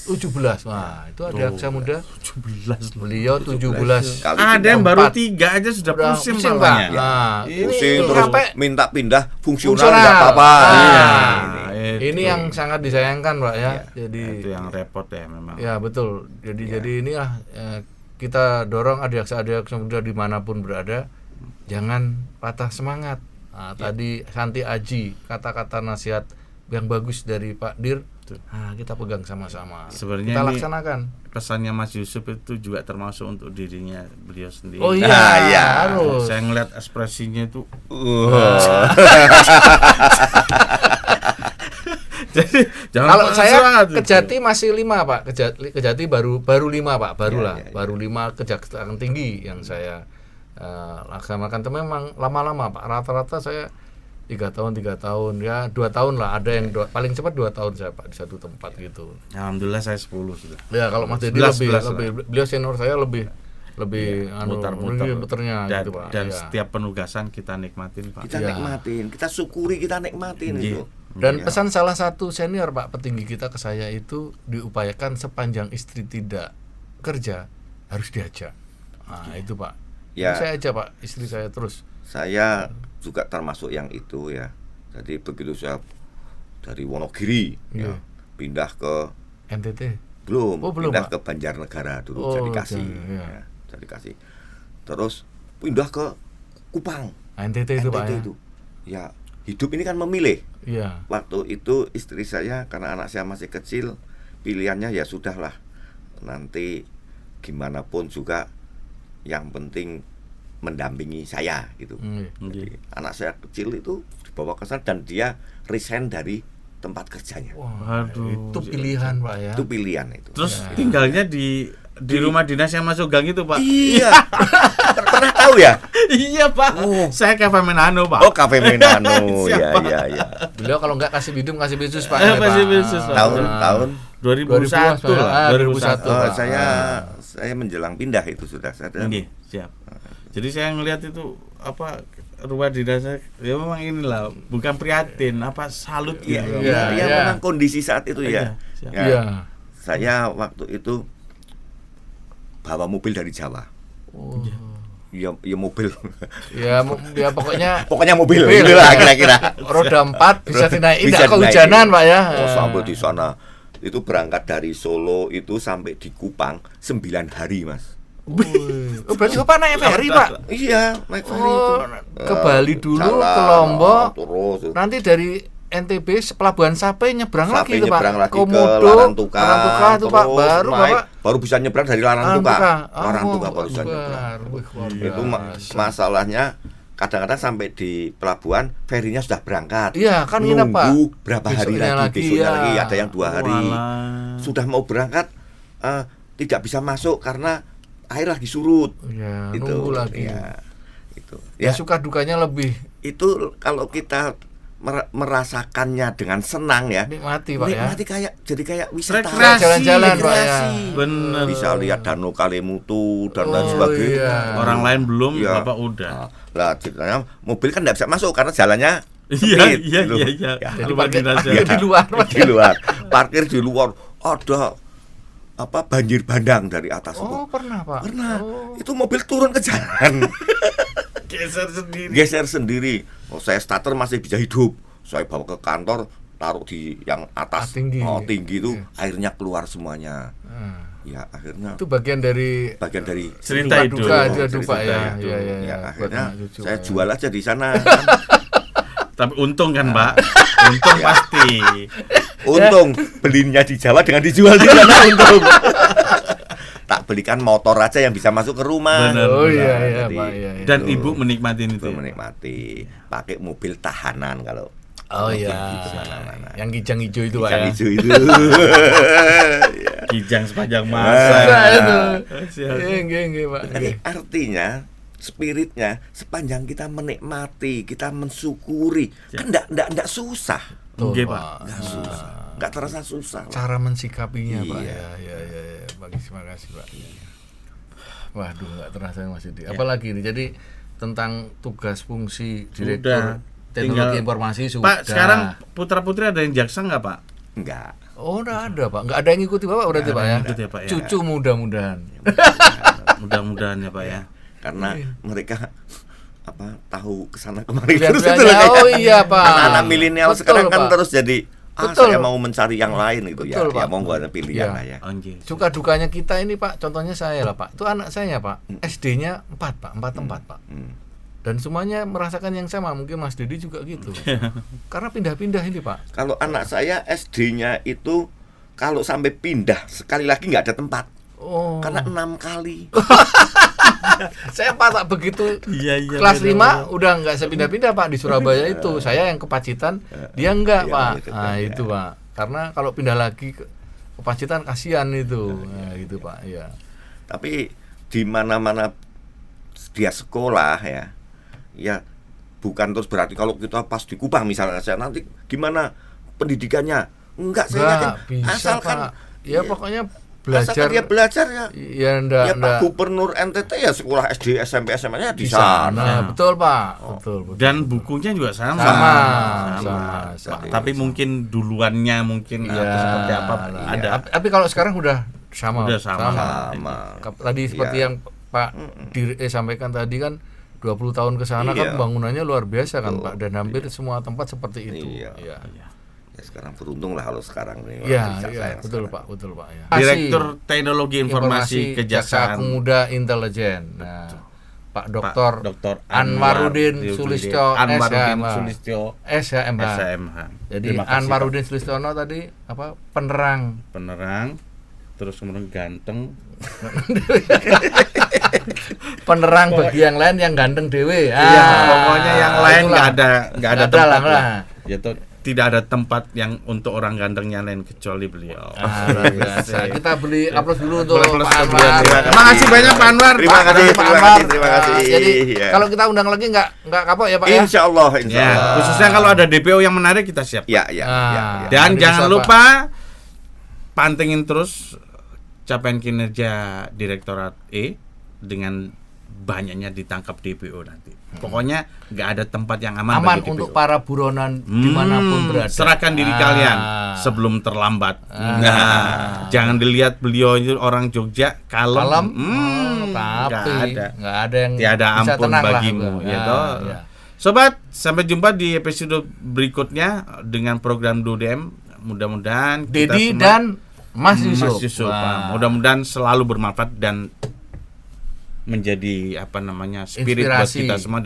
Speaker 2: 17. Wah, itu ada aksa muda.
Speaker 5: 17.
Speaker 2: Beliau 17.
Speaker 1: Kali
Speaker 5: Ada yang baru
Speaker 2: 4.
Speaker 5: 3 aja sudah
Speaker 2: Udah
Speaker 5: pusing
Speaker 2: pusing,
Speaker 5: Pak.
Speaker 2: Pak. Nah,
Speaker 1: pusing
Speaker 2: ini
Speaker 1: terus
Speaker 2: sampai
Speaker 1: minta pindah fungsional
Speaker 2: fungsional.
Speaker 1: nggak apa-apa.
Speaker 2: Iya.
Speaker 5: Itu.
Speaker 2: Ini yang sangat disayangkan Pak ya. Jadi
Speaker 5: Itu yang repot ya memang.
Speaker 2: ya betul. Jadi inilah kita dorong adiaksa muda dimanapun berada, jangan patah semangat. Nah, tadi Santi Aji, kata-kata nasihat yang bagus dari Pak Dir, kita pegang sama-sama.
Speaker 5: Sebenarnya
Speaker 2: kita
Speaker 5: ini
Speaker 2: laksanakan.
Speaker 5: Pesannya Mas Yusuf itu juga termasuk untuk dirinya beliau sendiri.
Speaker 2: Oh iya,
Speaker 1: Nah, iya.
Speaker 2: harus.
Speaker 5: Saya ngeliat ekspresinya itu. Jadi jangan
Speaker 2: Kalau
Speaker 5: patah
Speaker 2: saya
Speaker 5: semangat itu.
Speaker 2: Kejati masih 5 Pak, Kejati baru 5 Pak, barulah,
Speaker 1: Ya.
Speaker 2: baru 5 kejaksaan tinggi yang saya laksanakan. Tapi memang lama-lama Pak, rata-rata saya 3 tahun ya 2 tahun lah, ada yang paling cepat 2 tahun saya Pak di satu tempat gitu.
Speaker 5: Alhamdulillah saya 10 sudah.
Speaker 2: Ya kalau Mas Dedi
Speaker 5: 11
Speaker 2: lebih,
Speaker 5: lah.
Speaker 2: beliau senior saya lebih lebih muter-muternya
Speaker 5: dan,
Speaker 2: gitu, Pak.
Speaker 5: dan
Speaker 2: Iya.
Speaker 5: setiap penugasan kita nikmatin, Pak.
Speaker 1: Kita nikmatin, kita syukuri, kita nikmatin itu.
Speaker 2: Dan pesan salah satu senior Pak petinggi kita ke saya itu diupayakan sepanjang istri tidak kerja harus diajak. Nah, itu Pak.
Speaker 1: Ya.
Speaker 2: Saya ajak Pak istri saya terus.
Speaker 1: Saya juga termasuk yang itu ya. Jadi begitu saya dari Wonogiri ya, pindah ke
Speaker 2: NTT.
Speaker 1: belum pindah
Speaker 2: Pak.
Speaker 1: ke Banjarnegara dulu, jadi kasih
Speaker 2: ya.
Speaker 1: jadi kasih. Terus pindah ke Kupang.
Speaker 2: NTT itu Pak ya.
Speaker 1: itu. Ya, hidup ini kan memilih.
Speaker 2: Iya.
Speaker 1: Waktu itu istri saya karena anak saya masih kecil, pilihannya ya sudahlah. Nanti gimana pun juga yang penting mendampingi saya gitu. Jadi, anak saya kecil itu dibawa ke sana dan dia resign dari tempat kerjanya.
Speaker 2: Wah, itu pilihan Pak ya.
Speaker 1: Itu pilihan itu.
Speaker 5: Terus tinggalnya di rumah dinas yang masuk gang itu, Pak.
Speaker 1: Iya. Pernah tahu ya?
Speaker 5: Iya, Pak. Saya Cafe Menano, Pak.
Speaker 1: Oh, Cafe Menano. Ya.
Speaker 2: Beliau kalau enggak kasih bidum kasih bisus Pak.
Speaker 5: Kasih bisus, Pak.
Speaker 1: Tahun
Speaker 5: 2001 lah.
Speaker 2: 2001.
Speaker 1: Saya menjelang pindah itu sudah.
Speaker 5: Nggih, siap. Jadi saya ngelihat itu apa rumah dinas ya memang inilah bukan prihatin apa salut
Speaker 1: Ya,
Speaker 5: gitu.
Speaker 1: memang kondisi saat itu ya.
Speaker 2: Iya.
Speaker 1: Saya waktu itu bawa mobil dari Jawa. Ya mobil.
Speaker 2: Ya pokoknya
Speaker 1: mobil lah kira-kira.
Speaker 2: Roda 4 bisa dinaikin
Speaker 1: Bisa
Speaker 2: enggak kehujanan Pak ya.
Speaker 1: Oh, sampai di sana itu berangkat dari Solo itu sampai di Kupang 9 hari, Mas.
Speaker 2: Oh, berarti Bapak naik ferry Pak?
Speaker 1: Iya, naik ferry itu.
Speaker 2: Ke Bali dulu,
Speaker 1: Jalan,
Speaker 2: ke Lombok,
Speaker 1: terus
Speaker 2: nanti dari NTB Pelabuhan Sape nyebrang lagi itu Pak.
Speaker 1: nyebrang lagi ke
Speaker 2: Komodo,
Speaker 1: Larantuka
Speaker 2: itu Pak,
Speaker 1: terus
Speaker 2: baru
Speaker 1: naik,
Speaker 2: Bapak
Speaker 1: baru bisa nyebrang dari Larantuka. Larantuka
Speaker 2: Oh,
Speaker 1: baru bisa nyebrang.
Speaker 2: Wih,
Speaker 1: Itu masalahnya kadang-kadang sampai di pelabuhan ferinya sudah berangkat.
Speaker 2: Iya, kan nginep, Pak.
Speaker 1: Nunggu berapa hari
Speaker 2: Besoknya
Speaker 1: lagi, besoknya
Speaker 2: ya.
Speaker 1: lagi ada yang 2 hari.
Speaker 5: Walah.
Speaker 1: Sudah mau berangkat tidak bisa masuk karena air lagi surut.
Speaker 2: Iya,
Speaker 1: Itu
Speaker 2: nunggu lagi.
Speaker 1: ya, itu.
Speaker 2: Ya suka dukanya lebih
Speaker 1: Itu kalau kita merasakannya dengan senang ya.
Speaker 2: nikmati Pak ya.
Speaker 1: Nikmati jadi kayak wisata.
Speaker 5: Rekreasi,
Speaker 2: jalan-jalan, Pak, ya.
Speaker 1: rekreasi.
Speaker 5: Bener.
Speaker 1: Bisa lihat Danau Kalimutu dan lain
Speaker 2: Oh,
Speaker 1: sebagainya.
Speaker 2: iya.
Speaker 5: Orang lain belum,
Speaker 1: Iya.
Speaker 5: Bapak udah.
Speaker 1: Lah ceritanya mobil kan tidak bisa masuk karena jalannya
Speaker 5: Iya,
Speaker 1: sempit,
Speaker 5: iya,
Speaker 1: gitu.
Speaker 5: iya.
Speaker 1: Ya,
Speaker 2: Jadi
Speaker 5: Rumah
Speaker 2: parkir
Speaker 5: dinasnya.
Speaker 2: di luar Pak.
Speaker 1: di luar, parkir di luar ada banjir bandang dari atas itu.
Speaker 2: Oh, pernah Pak.
Speaker 1: Pernah.
Speaker 2: Oh.
Speaker 1: Itu mobil turun ke jalan.
Speaker 5: Geser sendiri.
Speaker 1: Geser sendiri. Oh, saya starter masih bisa hidup. Saya bawa ke kantor, taruh di yang atas.
Speaker 2: Tinggi.
Speaker 1: Tinggi itu
Speaker 2: Iya.
Speaker 1: airnya keluar semuanya. Ya, akhirnya
Speaker 2: Itu bagian dari
Speaker 5: Cerita hidup.
Speaker 2: duka itu
Speaker 1: cerita
Speaker 2: Pak ya.
Speaker 1: hidup.
Speaker 2: Iya, iya,
Speaker 1: Ya,
Speaker 2: iya.
Speaker 1: akhirnya
Speaker 2: Buat cucu,
Speaker 1: saya
Speaker 2: Pak, ya.
Speaker 1: jual aja di sana.
Speaker 5: Tapi untung kan, Pak? Untung pasti.
Speaker 1: Untung belinya di Jawa dengan dijual di sana untung. Tak belikan motor aja yang bisa masuk ke rumah.
Speaker 5: Bener.
Speaker 2: Oh iya, iya,
Speaker 1: Jadi,
Speaker 2: Pak, iya, iya.
Speaker 5: Dan Ibu menikmati itu.
Speaker 1: Ibu menikmati pakai mobil tahanan kalau
Speaker 2: Oh
Speaker 1: mobil
Speaker 2: iya.
Speaker 1: di mana-mana.
Speaker 2: Yang kijang hijau itu Pak
Speaker 1: Ikan
Speaker 2: ya.
Speaker 1: hijau itu. Ya.
Speaker 5: Kijang sepanjang
Speaker 2: Nah,
Speaker 5: masa.
Speaker 2: itu.
Speaker 5: Siap.
Speaker 2: Nggih, Pak.
Speaker 1: Jadi artinya spiritnya sepanjang kita menikmati, kita mensyukuri, kan enggak susah.
Speaker 2: Betul,
Speaker 5: Nggih,
Speaker 2: Pak.
Speaker 5: Pak.
Speaker 1: Enggak susah. Enggak terasa susah.
Speaker 2: Cara mensikapinya Pak
Speaker 1: Iya.
Speaker 2: ya. Ya. Terima kasih Pak. Waduh, nggak terasa masih di. Apalagi ini jadi tentang tugas fungsi direktur teknologi
Speaker 5: Tinggal-
Speaker 2: informasi sudah.
Speaker 5: Pak, sekarang putra-putri ada yang jaksa nggak, Pak?
Speaker 1: Enggak.
Speaker 2: Oh, udah ada Pak. Nggak ada yang ngikuti Bapak berarti Pak ya.
Speaker 5: ngikuti ya, Pak, ya.
Speaker 2: Cucu mudah-mudahan.
Speaker 5: Mudah-mudahan ya, Pak ya.
Speaker 1: Karena mereka tahu kesana kemari terus
Speaker 2: Lihat-lihatnya,
Speaker 1: itu loh, ya.
Speaker 2: oh iya, Pak.
Speaker 1: Anak-anak milenial
Speaker 2: Betul,
Speaker 1: sekarang kan
Speaker 2: Pak.
Speaker 1: terus jadi
Speaker 2: Betul.
Speaker 1: saya mau mencari yang lain itu ya.
Speaker 2: Betul,
Speaker 1: Ya
Speaker 2: Pak.
Speaker 1: monggo ada pilihan
Speaker 2: Iya.
Speaker 1: lah ya.
Speaker 5: Anjir.
Speaker 2: Suka dukanya kita ini Pak, contohnya saya lah Pak. Itu anak saya Pak. SD-nya 4 Pak, 4 tempat Pak. Dan semuanya merasakan yang sama, mungkin Mas Dedi juga gitu. Karena pindah-pindah ini Pak.
Speaker 1: Kalau anak saya SD-nya itu kalau sampai pindah sekali lagi nggak ada tempat.
Speaker 2: Oh.
Speaker 1: Karena 6 kali.
Speaker 2: Saya Pak tak begitu
Speaker 5: Iya,
Speaker 2: kelas
Speaker 5: benar.
Speaker 2: 5 udah nggak saya pindah-pindah Pak di Surabaya itu. Saya yang ke Pacitan, dia enggak
Speaker 1: Iya,
Speaker 2: Pak.
Speaker 1: gitu,
Speaker 2: Nah,
Speaker 1: ya.
Speaker 2: itu Pak. Karena kalau pindah lagi ke Pacitan kasihan itu. Nah, gitu Pak. Iya.
Speaker 1: Tapi di mana-mana dia sekolah ya bukan terus berarti kalau kita pas di Kupang misalnya saya nanti gimana pendidikannya? Enggak, saya yakin
Speaker 2: Enggak bisa
Speaker 1: asalkan
Speaker 2: Pak. Ya pokoknya belajar
Speaker 1: dia belajar ya.
Speaker 2: Ya enggak,
Speaker 1: Ya Pak Gubernur NTT ya sekolah SD, SMP, SMA-nya di sana.
Speaker 2: Betul Pak, betul.
Speaker 5: Dan bukunya juga sama.
Speaker 2: Sama.
Speaker 5: Tapi mungkin duluannya mungkin atau seperti apa ada.
Speaker 2: Tapi kalau sekarang udah sama.
Speaker 5: Udah sama.
Speaker 2: Tadi seperti yang Pak sampaikan tadi kan 20 tahun ke sana kan bangunannya luar biasa kan Pak, dan hampir semua tempat seperti itu.
Speaker 1: Ya, sekarang beruntung lah kalau sekarang nih.
Speaker 2: Betul Pak. Ya.
Speaker 5: Direktur Teknologi Informasi
Speaker 2: Jaksa
Speaker 5: Kejaksaan
Speaker 2: Muda Intelijen. Nah, Pak Dr. Anwarudin Sulistyo SHMH. Jadi Anwarudin Sulistiono tadi apa? Penerang,
Speaker 5: terus kemudian ganteng.
Speaker 2: Penerang bagi yang lain yang ganteng dewe.
Speaker 5: Pokoknya yang lain nggak ada tempat
Speaker 2: lah.
Speaker 5: Yaitu tidak ada tempat yang untuk orang gantengnya lain kecuali beliau.
Speaker 2: Luar biasa. Kita beli aplaus dulu untuk Pak Anwar.
Speaker 5: Terima kasih banyak Pak Anwar.
Speaker 1: Terima kasih.
Speaker 2: Jadi kalau kita undang lagi nggak kapok ya Pak ya?
Speaker 1: Insya Allah.
Speaker 5: Khususnya kalau ada DPO yang menarik kita siap.
Speaker 1: Ya.
Speaker 5: Dan jangan lupa pantengin terus capaian kinerja Direktorat E dengan banyaknya ditangkap DPO nanti. Pokoknya nggak ada tempat yang aman bagi DPO.
Speaker 2: Untuk para buronan dimanapun berada.
Speaker 5: Serahkan diri kalian sebelum terlambat. Jangan dilihat beliau itu orang Jogja kalem.
Speaker 2: Tapi nggak ada yang
Speaker 5: tiada
Speaker 2: bisa
Speaker 5: ampun
Speaker 2: tenang
Speaker 5: bagimu. Sobat, sampai jumpa di episode berikutnya dengan program DODM. Mudah-mudahan
Speaker 2: Dedi dan Mas Yusuf.
Speaker 5: Mudah-mudahan selalu bermanfaat dan menjadi spirit buat kita semua.